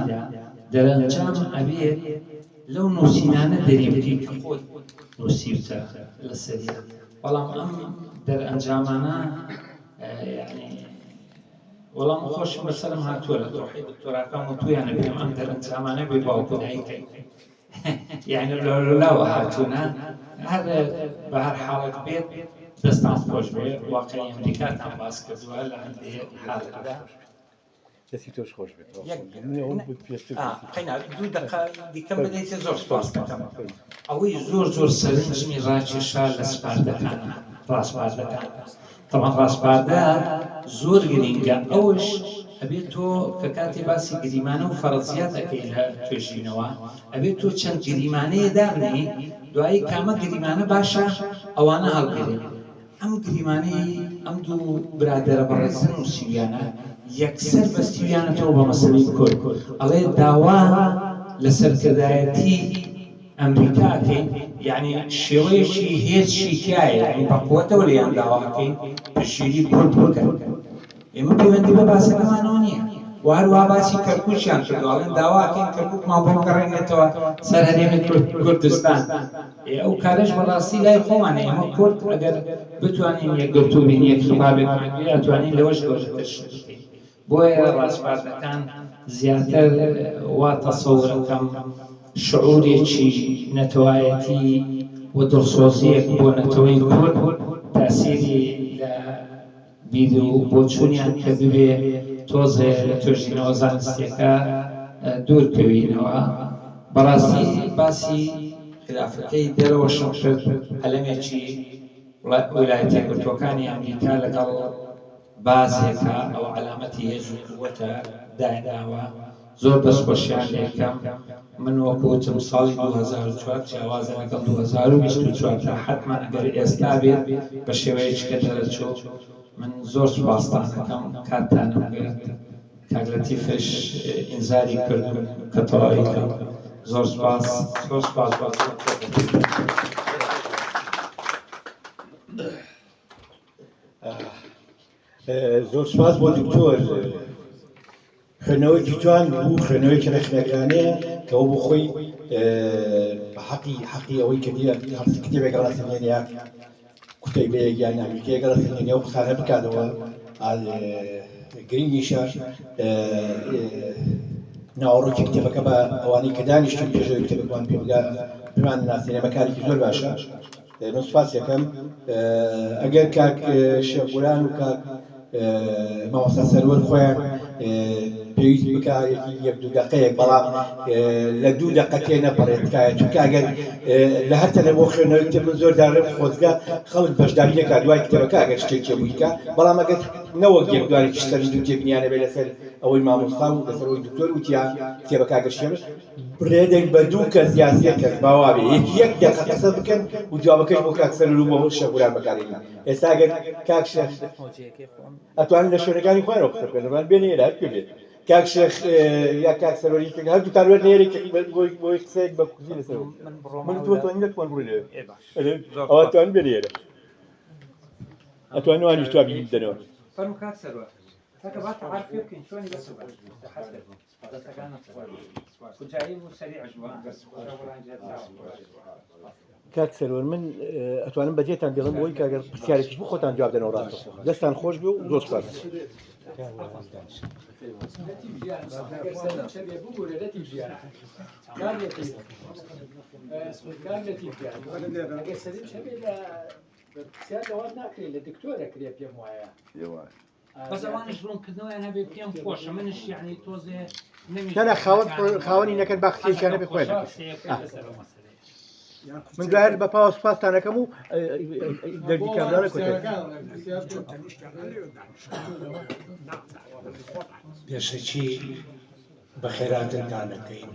دەرەنجام ئەبێت لەو نووسینانە دەریبری کە خۆت نووسیوتە لەسەریە، بەڵام ئەم دەرەنجامانە وەڵام خۆشم بەسەرم هاتووە لە دۆحی دکتۆراکەم و تویانە پێم ئەم دەرەنجامانە بێ باوکو دایکەی یعنی لەولاوە هاتوونە هەر بە هەر حاڵەت بێت دەستان خۆش بێ واقعی ئەمریکاتان باس کردووە لە هەندێک حاڵەتدا. دەستی تۆش خۆش بێت. دوو دقە دیکەم بدەیتە زۆر سپاس دەکەم. ئەوەی زۆر زۆر سەرنجمی ڕاکێشا لە سپاردەکانە ڕاستپاردەکان. طبعا ڕاستپاردە زۆر گرینگە، ئەوش ئەبێت تۆ کە کاتی باسی گریمانە و فەرەزیات ئەەکەی لە توێژینەوە ئەبێت تۆ چەند گریمانەیە دابنی دوایی کامە گریمانە باشە ئەوانە هەڵبێنێ. ئەم گریمانەی ئەم دوو برادەرە بەڕێزن و سیویانە یەکسەر بە سیویانەتەوە بە مەسەلەی کورد ئەڵێ داوا لە سەرکردایەتی ئەمریکاکەین، یعنی شێوەیەکی هێزشی تایە، یعنی بەقووەتەوە لێیان داواکەین پشگیری کورد بکەن. ئێمە پەیوەندی بە باسەکەمانەوە نییە. و هەروەها باسی کەرکووکیان کردو، ئەڵێن داواکەین کەرکووکمان بۆ بگەڕێنێتەوە سەر هەرێمی کوردستان. ئەو کارەش بەڕاستی لای خۆمانە. ئێمە کورد ئەگەر بتوانین یەکگرتوو بین، یەک خەبابێکمان بێ، ئەتوانین لەوەش گەورەتر بکەین. بۆیە ڕاستپاردەکان زیاتر وا تەسەوورەکەم شعورێکی نەتەوایەتی و دڵسۆزیەک بۆ نەتەوەی کورد تاسیری لە بیر و بۆچوونیان کە ببێ تۆزێ لە توێژینەوە زانستیەکە دوورکەوینەوە. بەڕاستی باسی خلافەکەی دەرەوەشم کرد هەلەمێکی ویلایەتە یەکگرتووەکانی ئەمریکا لەگەڵ بازێکە ئەو عەلامەتی هێز و قووەتە دایناوە زۆر دەستخۆشیان لێکەم من وەکوتم ساڵی 2004 جیاوازە لەگەڵ 2024 تا حتما ئەگەر ئێستا بێت بە شێوەیەکە دەرەچوو من زۆر سوپاستان دەکەم کاتتانم بێت کاک لەتیفش ئینزاری کرد کە تەواوی کرد زۆر سوپاس زۆر سوپاس زۆر سپاس بۆ دکتۆر خوێنەوەیکی جوان بوو خوێنەوەیکی ڕێکخراوانەیە کە ئەو بۆ خۆی بە حەقی ئەوەی کە کتێبێک ڕاستەنێنەیە کوتەیبەیەک یان ئەمریکایەک ڕاستەنێنێ ئەو قسانە بکاتەوە گرنگیشە ناوەڕۆکی کتێبەکە بە ئەوانەی کە دانیشتن پێشەوەی کتێبەکەوان پێمان ناسێنێ بەکارێکی زۆر باشە من سوپاس یەکەم ئەگەر کاک شێخوران و کاک مامۆستا سەروەر خۆیان پێویست بکارێکی یەک دوو دەقەیەک بەڵام لە دوو دەقە تێ نەپەڕێت تکایە چونکە ئەگەر لە هەر تەنە بۆ خوێنەوەی کتێب من زۆر داڕێم خۆزگا خەڵک بەشداری نەکات دوای کتێبەکە ئەگەر شتێکی بوویکە بەڵام ئەگەر نەوەک یەکدوانێکی سەری دوو تێبنیانە بێ لەسەر ئەوەی مامۆستا و لەسەر ئەوەی دکتۆر وتیان کتێبەکە ئەگەر شێمە برێدەین بە دوو کەس یا سێ کەس باوا بێ یەک دەقە قسە بکەن و جوابەکەی بۆ کاک سەرور و بۆ شێخوران بەکارهێنین ئێستا ئەگەر کاک شێخ ئەتوانن لە شوێنەکانی خۆیانەوە قسە بکەن لەمان بێنە ئێرە هەر بێت کاک شێخ یا کاک سەرۆری هەردوو کاروێر نێرێکی بۆی قسەیەک بە کوردی لەسەر من توانین نتوان بڕۆی لێ ئەوە توان بێنە ئێرە ئەتوان وانیش تو بدەنەوە فەرمو کاک سەرۆر کاکە با تعارف پێ بکەین چۆنی بەس کاک سەرۆر من ئەتوانم بەجێتان دێڵم بۆی کاگەر پرسیارێکیش بۆ خۆتان جواب دەنەوە ڕاستەوخۆ دەستان خۆش بێ و زۆر سوپاس لە دکتۆرە کرێ پێم وایە بەس ئەوانش ڕوونکردنەوەیان هەبێ پێم خۆشە منش یعنی تۆزێ نەنە خاوەنی نەکەن با قسەیەکیانە بێ خۆیان من دوایە بە پاوە سوپاستانەکەم و دەردی کامرانە کۆتێت پێشەچی بە خێراتتان دەکەین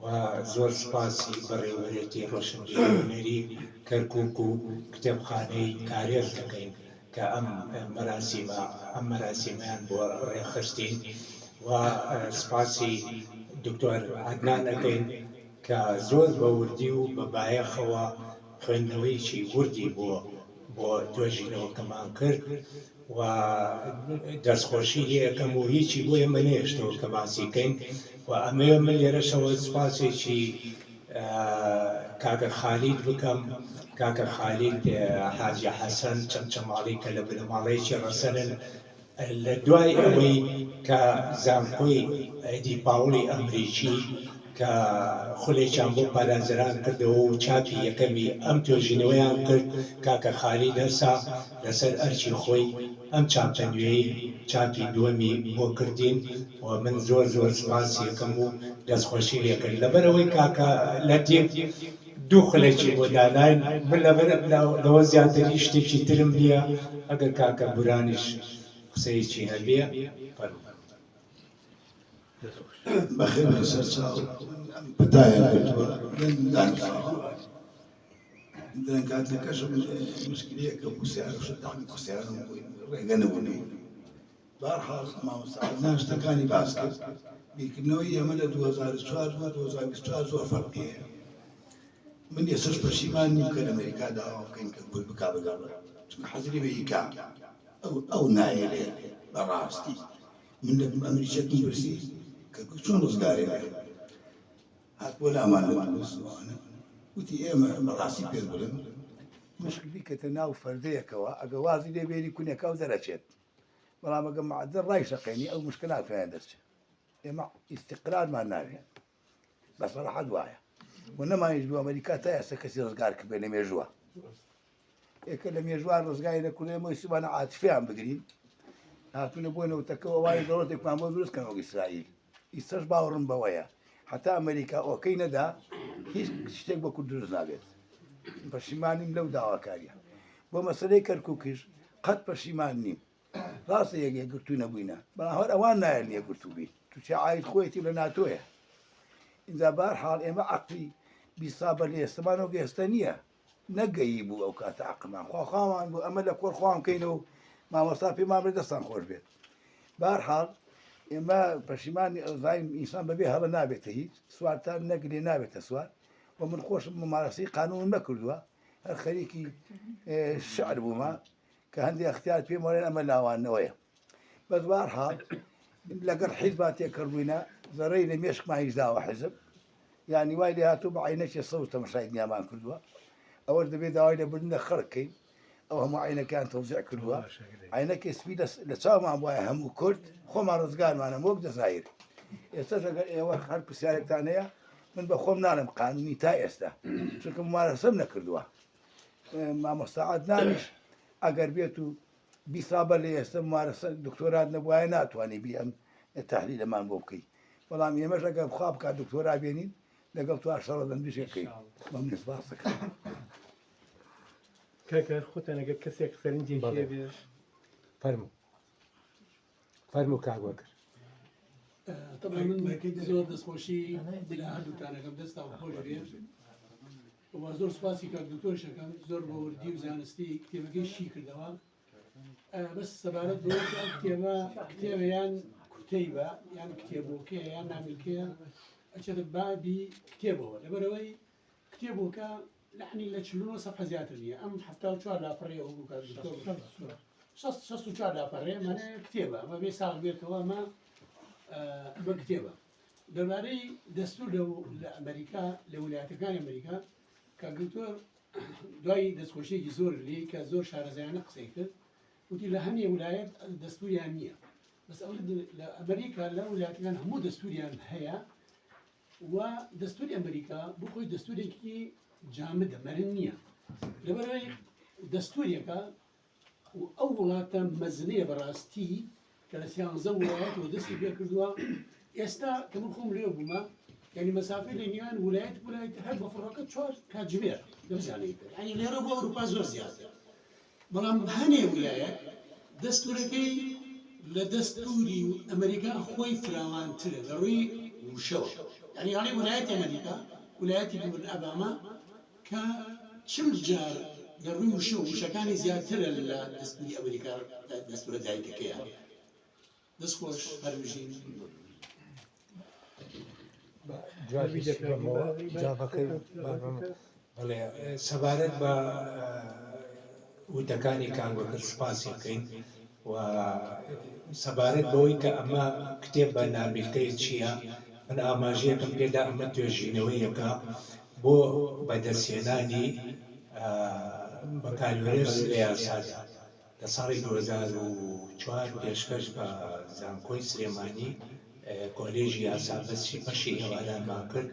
و زۆر سپاسی بەڕێوەرێتی ڕۆشنبیری کەرکووک و کتێبخانەی کارێز دەکەین کە ئەم مەراسیمیان بۆ ڕێخستین و سپاسی دکتۆر عەدنان دەکەین کە زۆر بە وردی و بە بایەخەوە خوێندنەوەیکی وردی بۆ توێژینەوەکەمان کرد و دەستخۆشی یەکەم و هیچی بۆ ئێمە نێشتەوە کە باسیکەین و ئەمێ من لێرەشەوە سپاسێکی کاکە خالید بکەم کاکە خالید حاجی حەسەن چەمچەماڵی کە لە بنەماڵەیەکی ڕەسەرن لە دوای ئەوەی کە زانکۆی ئەیدی پاوڵی ئەمریکی کە خولێکیان بۆ پارازران کردەوە و چاپی یەکەمی ئەم توێژینەوەیان کرد کاکە خالید دەسا لەسەر ئەرچی خۆی ئەم چاپە نوێی چاپی دووەمی بۆ کردین و من زۆر سپاسی یەکەم و دەستخۆشی لێکرد لەبەرەوەی کاکە لەتیف دوو خولێکی بۆ داناین من لەوە زیاتری شتێکی ترم نییە ئەگەر کاکە بورانیش قسەیەکی هەبێ بەخێر سەر چاو پتایە کردووە دەنگاتەکەشم مشکلەیەکە کوسیارشە تاقی کوسیارم بووین ڕێگە نەبوونی بەرحاڵ مامۆستا شتەکانی باس کرد بیرکردنەوەی ئێمە لە 2004 و 2024 زۆر فەرقیەیە من ێسش پەشیمان نیم کە لە ئەمریکا داوا بکەین کە گول بکا بگەڕێ چونکە حەزری بە یکا ئەو نایە بەڕاستی من لە ئەمریکەتم پرسی کە چۆن ڕزگارێ هاتبووە لامان لە دروستوانە وتی ئێمە بەڕاستی پێ بڵێن مشکلی کەتە ناو فەردەیەکەوە ئەگە وازی لێبێری کونێکە و دەرەچێت بەڵام ئەگە معدە ڕای شەقێنی ئەو مشکلات پێیان دەچێت ئێمە ئیستیقرارمان ناوێت بەسەراحەت وایە و نەمانیش بوو ئەمریکا تا ئێستا کەسی ڕزگار کردبێ لە مێژووە ئێکە لە مێژوار ڕزگاری نەکردێمەوەی سوبانە عاتفیان بگرین هاتوونە بۆ نەوتەکەەوە وای دەوڵەتێکمان بۆ دروستکەنەوە ئیسرائیل ئیسەش باوەڕم بەوەیە حتا ئەمریکا ئۆکەی نەدا هیچ شتێک بە کورد دروست نابێت پەشیمانیم لەو داواکاریە بۆ مەسەلەی کەرکووکیش قەت پەشیمان نیم ڕاستە یەک یەکگرتووی نەبووینە بەڵام هەر ئەوان نایەن یەکگرتوو بین تووشی عاید خۆیەتی لە ناتۆیە اینجا بەهەرحاڵ ئێمە عەقلی بیسابە لە ئێستەمانەوە گەێستا نییە نەگەیی بوو ئەو کاتە عەقلمان خواخوامان بوو ئەمە لە کۆر خۆیان بکەینەوە و مامۆستا پێمان بڵێ دەستان خۆش بێت بەهەرحاڵ ئێمە پەشیمانی ئەوزای ئینسان بەبێ هەڵە نابێتە هیچ سوارتان نەگرێ نابێتە سوار و من خۆشم ممارەسەی قانون نەکردووە هەر خەریکی شعر بوومە کە هەندێک اختیار پێم وەڵێن ئەمە لاوانەوەیە بەس بەهەرحاڵ لەگەڵ حیزبا تێکەڕبووینە زەڕەی لە مێشکمان هیچ داوە حیزب یعنی وای لێ هاتوو بە عینەکی سەوت تەماشای دنیامان کردووە ئەوەش دەبێت داوای لە بردنە خەڵکەین ئەو هەموو عینەکان تەوزیع کردووە عینەکە سپی لە چاومان وایە هەموو کورد خۆمان ڕزگارمانە وەک دەزایر ئێستا ئەگەر ئێوە هەر پرسیارێکتان هەیە من بە خۆم ناڵم قانونی تا ئێستا چونکە ممارەسەم نەکردووە مامۆستا عەدنانیش ئەگەر بێت و بیسابە لە ئێستا ممارەسە دکتۆرات نەبووایە ناتوانێ بی ئەم تەحلیلەمان بۆ بکەیت بەڵام ئێمەش ئەگەر بخوا بکات دکتۆرا بێنین لەگەڵ تو شەڕە دەندیشەکەی مەمنون سپاس دەکەم کاکە خۆتان ئەگەر کەسێک سەرنجێکی بێ فەرموو کاگوەکر طبعا من زۆر دەستخۆشی لە هەردووتانەکەم دەستا خۆش بێ و زۆر سپاسی کاک دکتۆرشەکەم زۆر بە وردی و زانستی کتێبەکەی شی کردەوە بەس سەبارەت بۆ کتێبە کتێبەیان کورتەیبە یان کتێبۆکەیە یان نامیلکەیە ئەچێتە بابی کتێبەوە لەبەرەوەی کتێبۆکە لەعنی لە 49 سەفحە زیاتر نییە ئەم 74 لاپەڕێ ئەو بوو کاک دکتۆر 64 لاپەڕێ مانە کتێبە ئەمە بێ ساڵ بێتەوە ئەمە کتێبە دەربارەی دەستور لە ئەمریکا لە ویلایەتەکانی ئەمریکا کاگلتۆر دوای دەستخۆشیێکی زۆر لێ کە زۆر شارەزایانە قسەی کرد وتی لە هەنێ ویلایەت دەستوریان نییە بەس ئەو لە ئەمریکا لە ویلایەتەکان هەموو دەستوریان هەیە و دەستوری ئەمریکا بۆ خۆی دەستورێکی جامدە مەرن نییە لەبەرەوەی دەستورێکە و ئەو وڵاتە مەزنەیە بەڕاستی کە لە 13 وڵایەت و دەستی پێ کردووە ئێستا کە من خۆم لێ بوومە یعنی مەسافەی لە نێوان ویلایەت هەر بە فڕۆکە 4 کاتژمێر دەبزانێت ینی لێرە بۆ ئەوروپا زۆر زیاتر بەڵام هەنێ ویلایەت دەستورەکەی لە دەستوری ئەمریکا خۆی فراوانترە لە ڕووی وشەوە ینی هەڵی ویلایەتی ئەمریکا ویلایەتی بن ئەباما کە 40 جار لە ڕووی وشەکانی زیاترە لە دەستوری ئەمریکا دەستورە دایکەکەیە دەستخۆش هەروژین بەڵێ سەبارەت بە وتەکانی کانگوەکە سپاسی بکەین و سەبارەت بەوەی کە ئەمە کتێب بە نامیلکەی چییە من ئاماژەیەکم پێدا ئەمە توێژینەوەیەکە بۆ بەدەستهێنانی بەکارهێنەر لە یاسادا لە ساڵی 2004 پێشکەش بە زانکۆی سلێمانی کۆلێژی یاسا بەشی ئێوارانمان کرد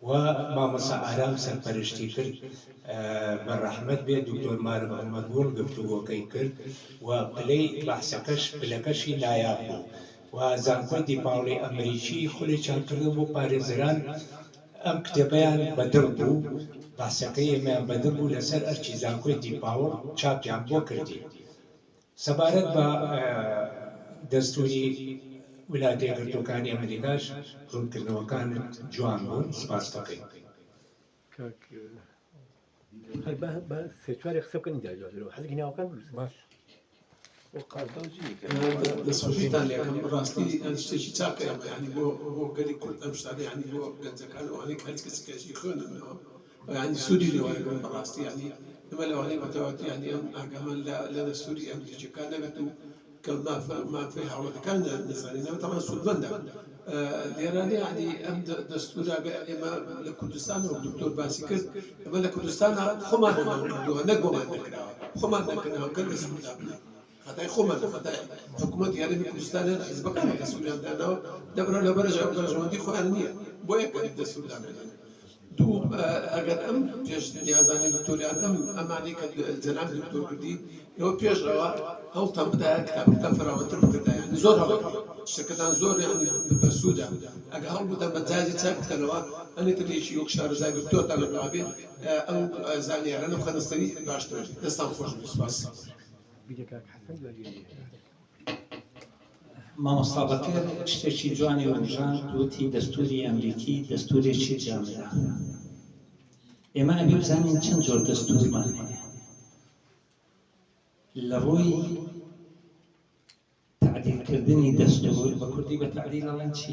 و مامۆستا ئارام سەرپەرشتی کرد بە ڕەحمەت بێ دکتۆر مارم ئەحمەدگوڵ گفتوگۆکەی کرد و پلەی بەحسەکەش پلەکەشی نایاب بوو و زانکۆی دیپاوڵی ئەمریکی خولێکیان کردو بۆ پارێزەران ئەم کتێبەیان بەدڵ بوو بەحسەکەی ئێمەیان بەدڵ بوو لەسەر ئەرکی زانکۆی دیپاوڵ چاپیان بۆ کردی سەبارەت بە دەستوری ویلایەتە یەکگرتووەکانی ئەمریکاش ڕوونکردنەوەکانت جوان بوون سپاس دەکەین بە سێ چوارێک قسە بکەن جاجوازەوە حەزێکی ناوەکان باش دەستخۆشیتان لێکم ڕاستی شتێکی چاکە ینی بۆ گەلی کورد ئەم شتانە ینی بۆ گەنجەکان ئەوانەی هەر کەسێکی خوێننەوە ینی سوودی لێوانەکەم بەڕاستی ینی ئەمە لەوانەی بەتەواتی ینی ئەم ئاگامان لە دەستوری ئەمریکیەکان نەبێت و کە مافی هاوڵەتەکان نەزانینەوە تەمان سوودمەندە لێرانێ ینی ئەم دەستورا ئێمە لە کوردستان و دکتۆر باسی کرد ئەمە لە کوردستان خۆمان کردووە نەگۆمان نەکراوە خۆمان نەکردنەوە کە دەستوردا خەتای خۆمان خەتای حکوومەت یارێمی کوردستانە حیزبەکان دەستوریان داناوە دەبرە لە بەرژەوەندی خۆیان نییە بۆ یەک دەستوردانێنن دوو ئەگەر ئەم پێش نیازانی دکتۆریان ئەمانی کە جەناب دکتۆر کردی ئەوە پێشەوە هەوڵتان بدایە کتابەکان فراوانتر بکردایە زۆر هەڵ شتەکەتان زۆر ینی بەسوودە ئەگە هەڵ بدەن بە جازی چاک بکەنەوە ئەنێتە لێکی یەک شارەزای دکتۆرتان لەگەڵا بێت ئەو زانیارانە بخەنەستەری باشتر دەستان خۆش سپاس مامۆستا بەکر شتێکی جوانی ڕژاند وتی دەستوری ئەمریکی دەستورێکی جامدە. ئێمە ئەبێ بزانین چەند جۆر دەستورمان هەیە لە ڕووی تعدیلکردنی دەستور بە کوردی بە تعدیل ئەڵێن چی؟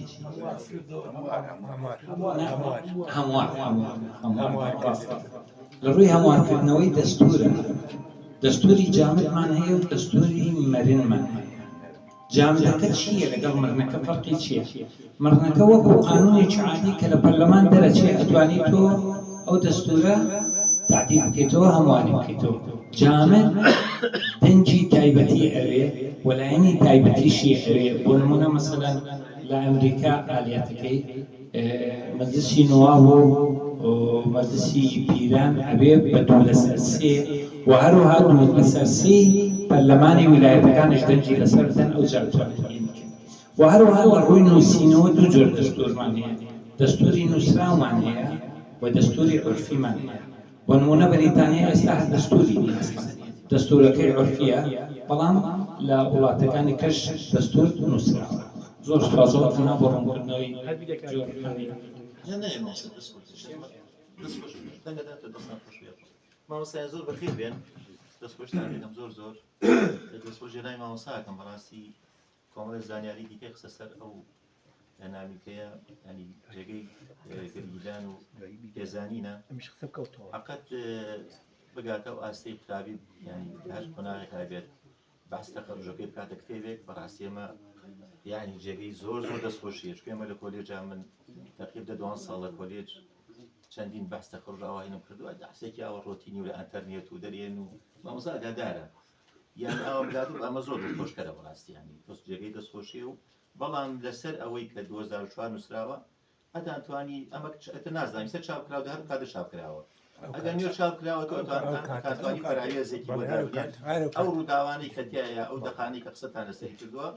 لە ڕووی هەموارکردنەوەی دەستورە دەستوری جامدمان هەیە و دەستوری مەرنمان هەیە. جامدەکە چییە لەگەڵ مەرنەکە فەرقی چییە؟ مەرنەکە وەکو قانونێکی عادی کە لە پەرلەمان دەرەچێ ئەتوانی تۆ ئەو دەستورە تعدیل بکەیتەوە هەمووانی بکەیتەوە. جامد دەنجی تایبەتی ئەوێ وەلایەنی تایبەتیشی ئەوێ. بۆ نمونە مەسەلەن لە ئەمریکا ئالیەتەکەی مەجلیسی نواب و مەجلیسی پیران ئەبێ بە 2/3 و هەروەها 2/3 پەرلەمانی ویلایەتەکانیش دەنجی لەسەر بدەن ئەو جارتوانین بکەن. و هەروەها لە ڕووی نووسینەوە دوو جۆر دەستورمان هەیە، دەستوری نووسراومان هەیە و دەستوری عورفیمان هەیە. بۆ نمونە بەریتانیا ئێستا هەر دەستوری نیە، دەستورەکەی عورفیە، بەڵام لە وڵاتەکانی کەش دەستور نووسراوە. زۆر سوپاسەوە تەنها بۆ ڕوونکردنەوەی جۆرەکانی. مامۆستای زۆر بەخێر بێن، دەستخۆشتان بێنم زۆر دەستخۆشێنای مامۆستاکەم بەڕاستی کۆمەڵی زانیاری دیکەی قسە سەر ئەو هەنامیکەیە، ینی جێگەی گەرگیدان و پێزانینە حقەت بگاتە و ئاستەی قوتابی ینی هەر قۆناغێک هەبێت بەحس تەخەڕوژەکەی بکاتە کتێبێک بەڕاستی ئێمە یعنی جێگەی زۆر دەستخۆشیە، چونکە ئێمە لە کۆلێجا من تەقریب 12 ساڵ لە کۆلێج چەندین بەحس تەخەڕوژ ئاواهینم کردووە، دەحسێکی ئاوە ڕۆتینی و لە ئەنتەرنێت و دەرێن و مامۆستا ئاگادارە یان ئەوە بدات و ئەمە زۆر دڵخۆشکەرە بەڕاستی ینی دۆست جێگەی دەستخۆشیە و بەڵام لەسەر ئەوەی کە 2004 نووسراوە ئەتانتوانی ئەمە ئەتە نازانین سەر چاپکراوە هەر کاتە چاپکراوە ئەگەر نوێ چاپکراوە کاتوانی فەراوێزێکی وەدابنێت ئەو ڕووداوانەی کە تایە ئەو دەقانی کە قسەتان لەسەری کردووە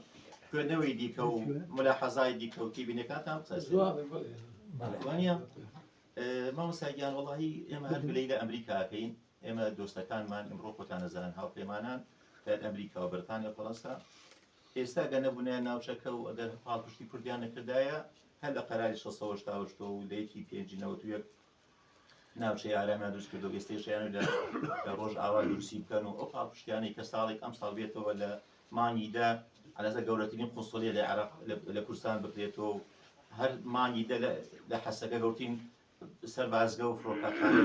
خوێندنەوەی دیکە و ملاحەزای دیکە و تیبینەکانتان قسەوانە مامۆستاگیان وەڵاهی ئێمە هەر گلەی لە ئەمریکاکەین. ئێمە دۆستەکانمان ئەمڕۆ خۆتان نەزانن هاوپەیمانان لە ئەمریکا و بەرتانیا فەڕەنسا ئێستا گە نەبوونە ناوچەکە و ئەگەر پاڵپشتی کوردیان نەکردایە هەر لە قەراری 680 و لەیەکی 591 ناوچەی ئارامیان دروست کردو ئێستێشیان لە ڕۆژ ئاوا دروستی بکەن و ئەو پاڵپشتیانەی کە ساڵێک ئەم ساڵ بێتەوە لە مانگیدا ئەلەزە گەورەترین قونسڵیە لە عێراق لە کوردستان بکرێتەوە هەر مانگیدا لە حەسەکە گەورەترین سەربازگە و فڕۆکەخانە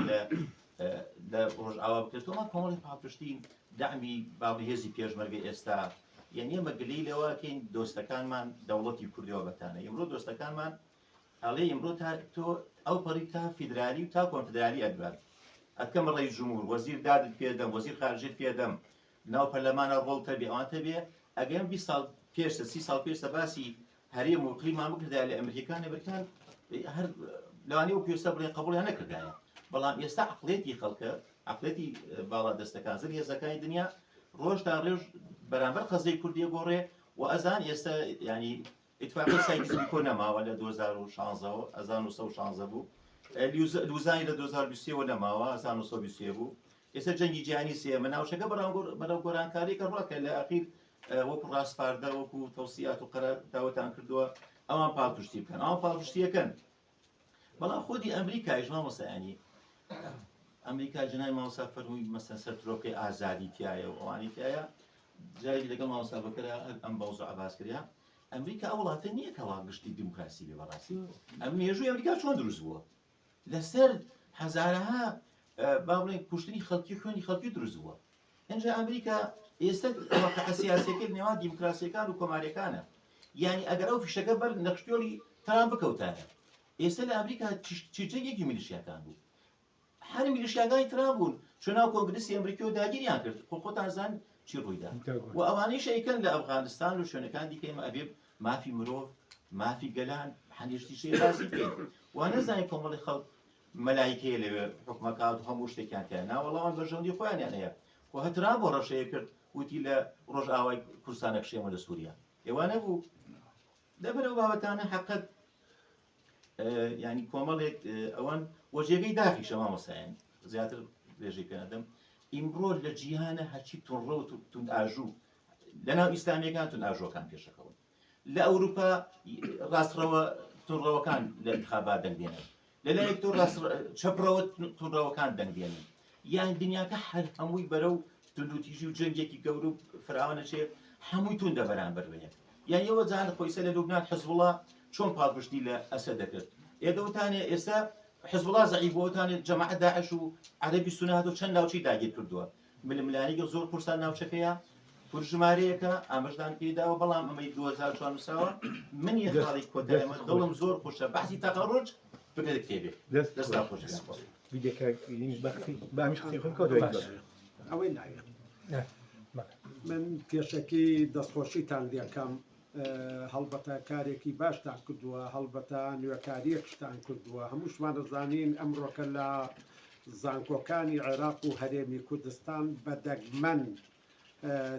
لە ڕۆژ ئاوا بکرێتەوە. کۆمەڵی پاڵپشتی دامی باڵهێزی پێشمەرگە ئێستا یعنی ئێمە گلەی لەوەکەین دۆستەکانمان دەوڵەتی کوردیەوە بەتانە. ئەمڕۆ دۆستەکانمان ئەڵێ ئەمڕۆ تۆ ئەو پەڕی تا فیدرالی و تا کۆنفدرالی ئەدوات ئەکەم ڕێی ژمور وەزیر دادت پێدەم وەزیر خارجیت پێدەم ناو پەرلەمانە ڕۆڵتە بێ ئەوانتە بێ ئەگەم 20 ساڵ پێشتە 30 ساڵ پێشتە باسی هەرێم و قلیمان بکردا لە ئەمریکانە بەرکان هەر لەوانەیە و پێویستە بڵێ قبوڵیان نەکردایە. بەڵام ئێستا عقڵێتی خەڵکە عقڵێتی باڵا دەستەکان زر هێزەکانی دنیا ڕۆژ تا ڕێژ بەرامبەر قەزەی کوردیە گۆڕێ و ئەزان ئێستا ینی ئیتفاقی سایتیزمی کۆ نەماوە لە 2016 1916 بوو، لوزانی لە 2023 نەماوە 1920 بوو. ئێستا جەنگی جیهانی سێمە ناوچەکە بەرەو گۆرانکاریکە ڕاکە لە ئەخیر وەکو ڕاستپاردە وەکو تەوسیات و قەرار داوەتان کردووە ئەوان پاڵپشتی بکەن ئەوان پاڵپشتیەکەن. بەڵام خۆی ئەمریکایش مامۆستایانی ئەمریکا جنای مامۆستا فەرمووی مەسەن سەر ترۆکەی ئازادی تایە و ئەوانی تایە جاری لەگەڵ مامۆستا بەکرا ئەم بەوزە ئەباس کریا ئەمریکا ئەو وڵاتە نییە کەوا گشتی دیموکراسی بێ بەڕاستی ئەم مێژووی ئەمریکا چۆن دروست بووە لەسەر هەزارەها با بڵێن کوشتنی خەڵکی خوێنی خەڵکی دروست بووە. ئەنجا ئەمریکا ئێستا واقعە سیاسیەکەی نێوان دیموکراسیەکان و کۆماریەکانە یعنی ئەگەر ئەو فیشەکە بەر نەخشتۆری ترامپ بکەوتایە ئێستا لە ئەمریکا چیرجەیەکی میلیشیاکان بوو هەر میلیشیاکانی ترامپ بوون چۆن ناو کۆنگرسی ئەمریکا و داگیریان کرد خۆتان زان چی ڕوویدا و ئەوانەی شەیکەن لە ئەفغانستان و شوێنەکان دیکە ئێمە ئەبێ مافی مرۆڤ مافی گەلان هەنیشتی شێ باسی بکەین و نەزانین کۆمەڵی خەڵک مەلایکەیە لەوێ حکومەکات هەموو شتێکیان تایە ناوەڵاوان بەژەوندی خۆیانیان هەیە و هەترا بۆ ڕەشەیە کرد وتی لە ڕۆژ ئاوای کوردستانە کشێمە لە سووریا ئێوانە بوو لەبەرەو بابەتانە حەقەت ینی کۆمەڵێک ئەوان وەجێگەی داخیشە مامۆستایان زیاتر بێژەی پێنەدەم ئیمڕۆ لە جیهانە هەرچی تونڕە و تون ئاژوو لەناو ئیسلامیەکان تون ئاژۆکان پێشەکەون لە ئەوروپا ڕاستڕەوە تووڕەوەکان لە انتخابات دەنگێنن لەلایەک تۆ چەپڕەوە تووڕەوەکان دەنگێنن یان دنیاکە هەر هەمووی بەرەو توندوتیژی و جەنگێکی گەور و فراوانەچێ هەمووی توندە بەرامبەر بەیە یان ئێوە جان خۆیسە لە لوبنان حزبوڵڵا چۆن پاڵپشتی لە ئەسەد دەکرد ئێدەوتانێ ئێستا حزبوڵڵا زەعیبەوەتانێت جەماعەت داعش و عەرەبی سونات و چەند ناوچەی داگیر کردووە ململانی زۆر قورسان ناوچەکەیە پرژمارەیەکە ئامەژدان پێداوە بەڵام ئەمەی 2004 نووساوە من یە خاڵی کۆتا ئێمە دڵم زۆر خۆشە بەحسی تەقەڕوج بکرێت کتێبێ دەستا خۆش ئەوەی نایە من پێشەکی دەستخۆشیتان لێکەم هەڵبەتە کارێکی باشتان کردووە هەڵبەتە نوێکاریەکشتان کردووە هەمووشمان دەزانین ئەمڕۆکە لە زانکۆکانی عێراق و هەرێمی کوردستان بەدەگمەن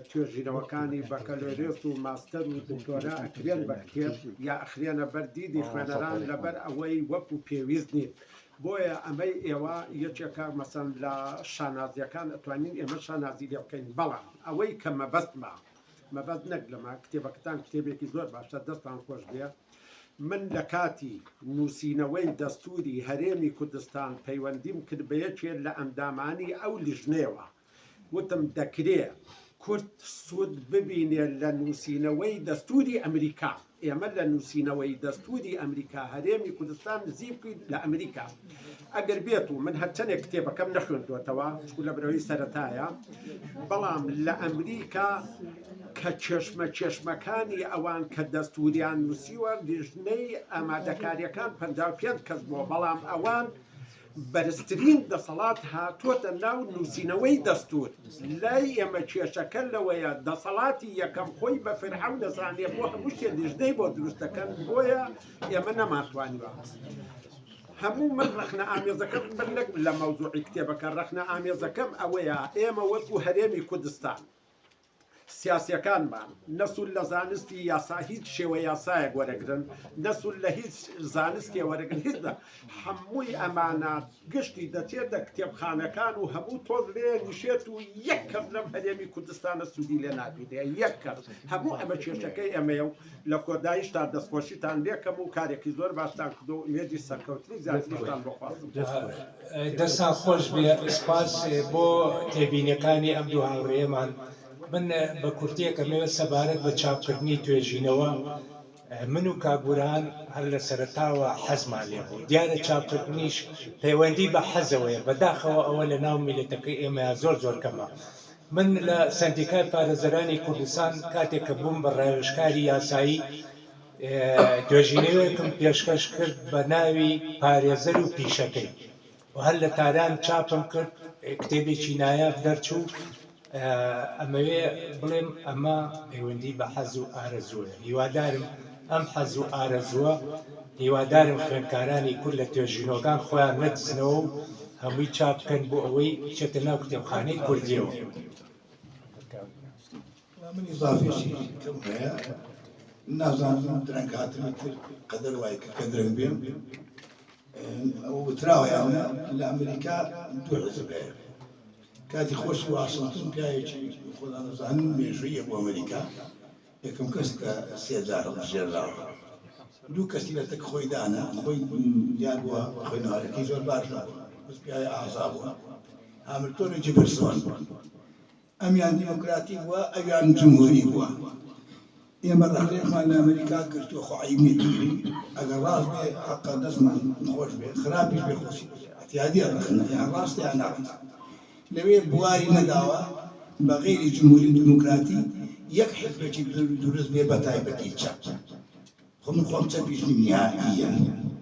توێژینەوەکانی بەکەلۆرێس و ماستەر و دکتۆرا ئەکرێن بە کتێب یا ئەخرێنە بەر دیدی خوێنەران لەبەر ئەوەی وەکو پێویست نیت بۆیە ئەمەی ئێوە یەکێکە مەسەن لە شانازیەکان ئەتوانین ئێمە شانازی لێ بکەین بەڵام ئەوەی کە مەبەستمە مەبەست نەک لەمە کتێبەکەتان کتێبێکی زۆر باشە دەستان خۆش بێ من لە کاتی نووسینەوەی دەستوری هەرێمی کوردستان پەیوەندیم کرد بە یەکێ لە ئەندامانی ئەو لیژنەوە وتم دەکرێت کورد سوود ببینێ لە نووسینەوەی دەستوری ئەمریکا ئێمە لە نووسینەوەی دەستوری ئەمریکا هەرێمی کوردستان نزیک لە ئەمریکا ئەگەر بێت و من هەرچەندێک کتێبەکەم نەخوێندوێتەوە لە برەوەی سەرەتایە بەڵام لە ئەمریکا کە چێشمەکانی ئەوان کە دەستوریان نووسیوە لیژنەی ئامادەکاریەکان 55 کەس بووە بەڵام ئەوان بەرزترین دەسەڵات هاتووەتە ناو نووسینەوەی دەستور لای ئێمە کێشەکە لەوەیە دەسەڵاتی یەکەم خۆی بە فەرعەون دەزانێ بۆ هەموو شتێ لیژنەی بۆ دروستەکەن بۆیە ئێمە نەماتوانیوە هەموو من ڕخنە ئامێزەکەم بنەک لە مەوزوعی کتێبەکە ڕخنە ئامێزەکەم ئەوەیە ئێمە وەکو هەرێمی کوردستان سیاسیەکانمان نەسول لە زانستی یاسا هیچ شێوە یاسایەک وەرەگرن نەسول لە هیچ زانستی وەرەگرن هیچدا هەمووی ئەمانات گشتی دەچێت دە کتێبخانەکان و هەموو تۆز لێ نیشێت و یەک کەس لەم هەرێمی کوردستانە سوودی لێ نابینێ یەک کەس هەموو ئەمە کێشەکەی ئەمەیە و لە کۆداییشتا دەستخۆشیتان لێکەم و کارێکی زۆر باشتان کردو و مێدی سەرکەوتنی زیاتریتان بخوازم دەستا خۆش بێ سپاس بۆ تێبینەکانی ئەم دوو هاوڕێمان من بە کورتێکەمەوە سەبارەت بە چاپکردنی توێژینەوە من و کابوران هەر لە سەرەتاوە حەزمان لێ بوو دیارە چاپکردنیش پەیوەندی بە حەزەوەیە بەداخەوە ئەوە لە ناو میلەتەکەی ئێمە زۆر کەمە من لە سندیکای پارێزەرانی کوردستان کاتێک کە بووم بە ڕێوشکاری یاسایی توێژینەوەیەکم پێشکەش کرد بە ناوی پارێزەر و پیشەکەی و هەر لە تاران چاپم کرد کتێبێکی نایاب دەرچوو ئەمەوێ بڵێم ئەمە پەیوەندی بە حەز و ئارەزووە هیوادارم ئەم حەز و ئارەزووە هیوادارم خوێندکارانی کورد لە توێژینەوەکان خۆیان نەدزنەوە و هەمووی چاپ بکەن بۆ ئەوەی بچێتە ناو کتێبخانەی کوردیەوە من ئیزافێکی کەم هەیە نازانم درەنگ هاتنە کرد قەدەر وای کە درەنگ بێم ئەوە وتراوەیانە لە ئەمریکا دوو حزب هەیە کاتی خۆشی واشنگتن پیاوێکی خۆدان دەزانن مێژوویە بۆ ئەمریکا یەکەم کەس کە 3000 ژێراوە دوو کەسی لە تەک خۆی دانا خۆی دیار بووە خوێنەوارەکەی زۆر باش نبووە بەس پیاوی ئازا بووە هاملتۆنی جەفەرسۆن ئەمیان دیموکراتی بووە ئەویان جمهوری بووە ئێمە ڕەخنێکمان لە ئەمریکا گرتووە خۆ عیبنی تووری ئەگەر ڕاست بێ حەقا دەستمان خۆش بێ خراپیش بێ خۆشی احتیادیە ڕەخنە یان ڕاستە یان ناڕاستە لەوێ بواری نەداوە بە غەیری جمهوری دیموکراتی یەک حزبێکی دروست بێ بە تایبەتی چەپ خۆ من خۆم چەپیش نیم نهائیە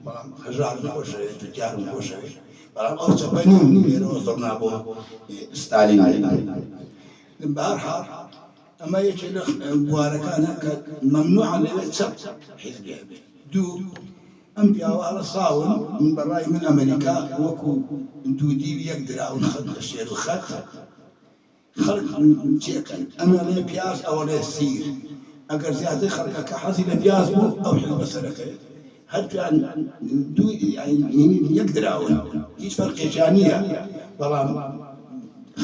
بەڵام هەژار نەخۆشەوێ توتیارم خۆشەوێ بەڵام ئەو چەپە نیم لێرەوە زۆر نابۆ ستالین بە هەر حاڵ ئەمە یەکێک لە بوارەکانە کە مەمنوعە لەوێ چەپ حیزبێ بێ دوو ئەم پیاوە هەڵە ساون من بەڕای من ئەمریکا وەکو دوودی یەک دراون خەت لە شێر خەت خەڵک چێکەن ئەمە لێ پیاز ئەوە لێ سیر ئەگەر زیاتر خەڵکەکە حەزی لە پیاز بوو ئەو حیزبە سەرەکەوێت هەرتویان دوو یەک دراون هیچ فەرقێکیان نییە بەڵام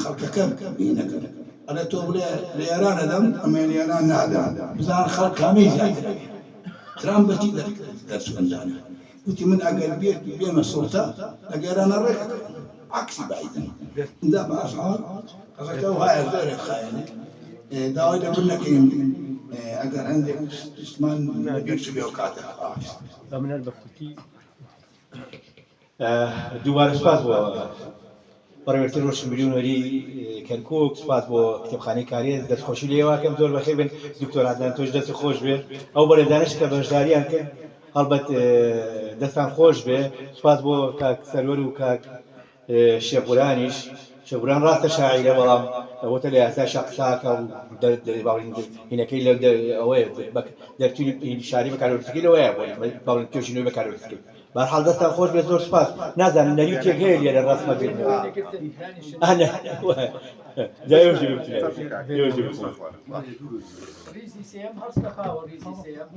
خەڵکەکە بینەکەن ئەلە تۆ بڵێ لە ئێرانە دەم ئەمە لە ئێران نادەم بزان خەڵک کامەی زیاترە ترامبەتی دەرچوەندانە وتی من ئەگەر بێت بێمە سڵتا لەگەرانە ڕێک عکسی بایدن دا بە ئەشعار قەزەکە وایە زۆرێک خایەنێ داوای لەبر نەکەین ئەگەر هەندێک شتمان بێت بێ و کاتە دووبارە سپاس بۆ بەڕێوەبەری ڕۆژن میلیۆنەری کەرکووک سپاس بۆ کتێبخانەی کارێز دەستخۆشی لێواکەم زۆر بەخێر بن دکتۆر عەدنان تۆش دەست خۆش بێ ئەو بەڕێدانش کە بەشداریان کرد هەڵبەت دەستان خۆش بێ سپاس بۆ کاک سەروەر و کاک شێبورانیش شێبوران ڕاستە شاعیرە بەڵام ئەوەتە لە یاسا شەقساکە و هینەکەی لە ئەوەیە دەرچوونی شاری بەکارۆستەکەی لەوەیە باڵن توێژی نوێی بەکارۆستەکەی بەرحاڵ دەستان خۆش بێت زۆر سپاس نازانم نەری و تێگەیە لێرە ڕاستمە بێنەوە جایۆژی ریزی سێم هەست لەخاوە ریزی سێم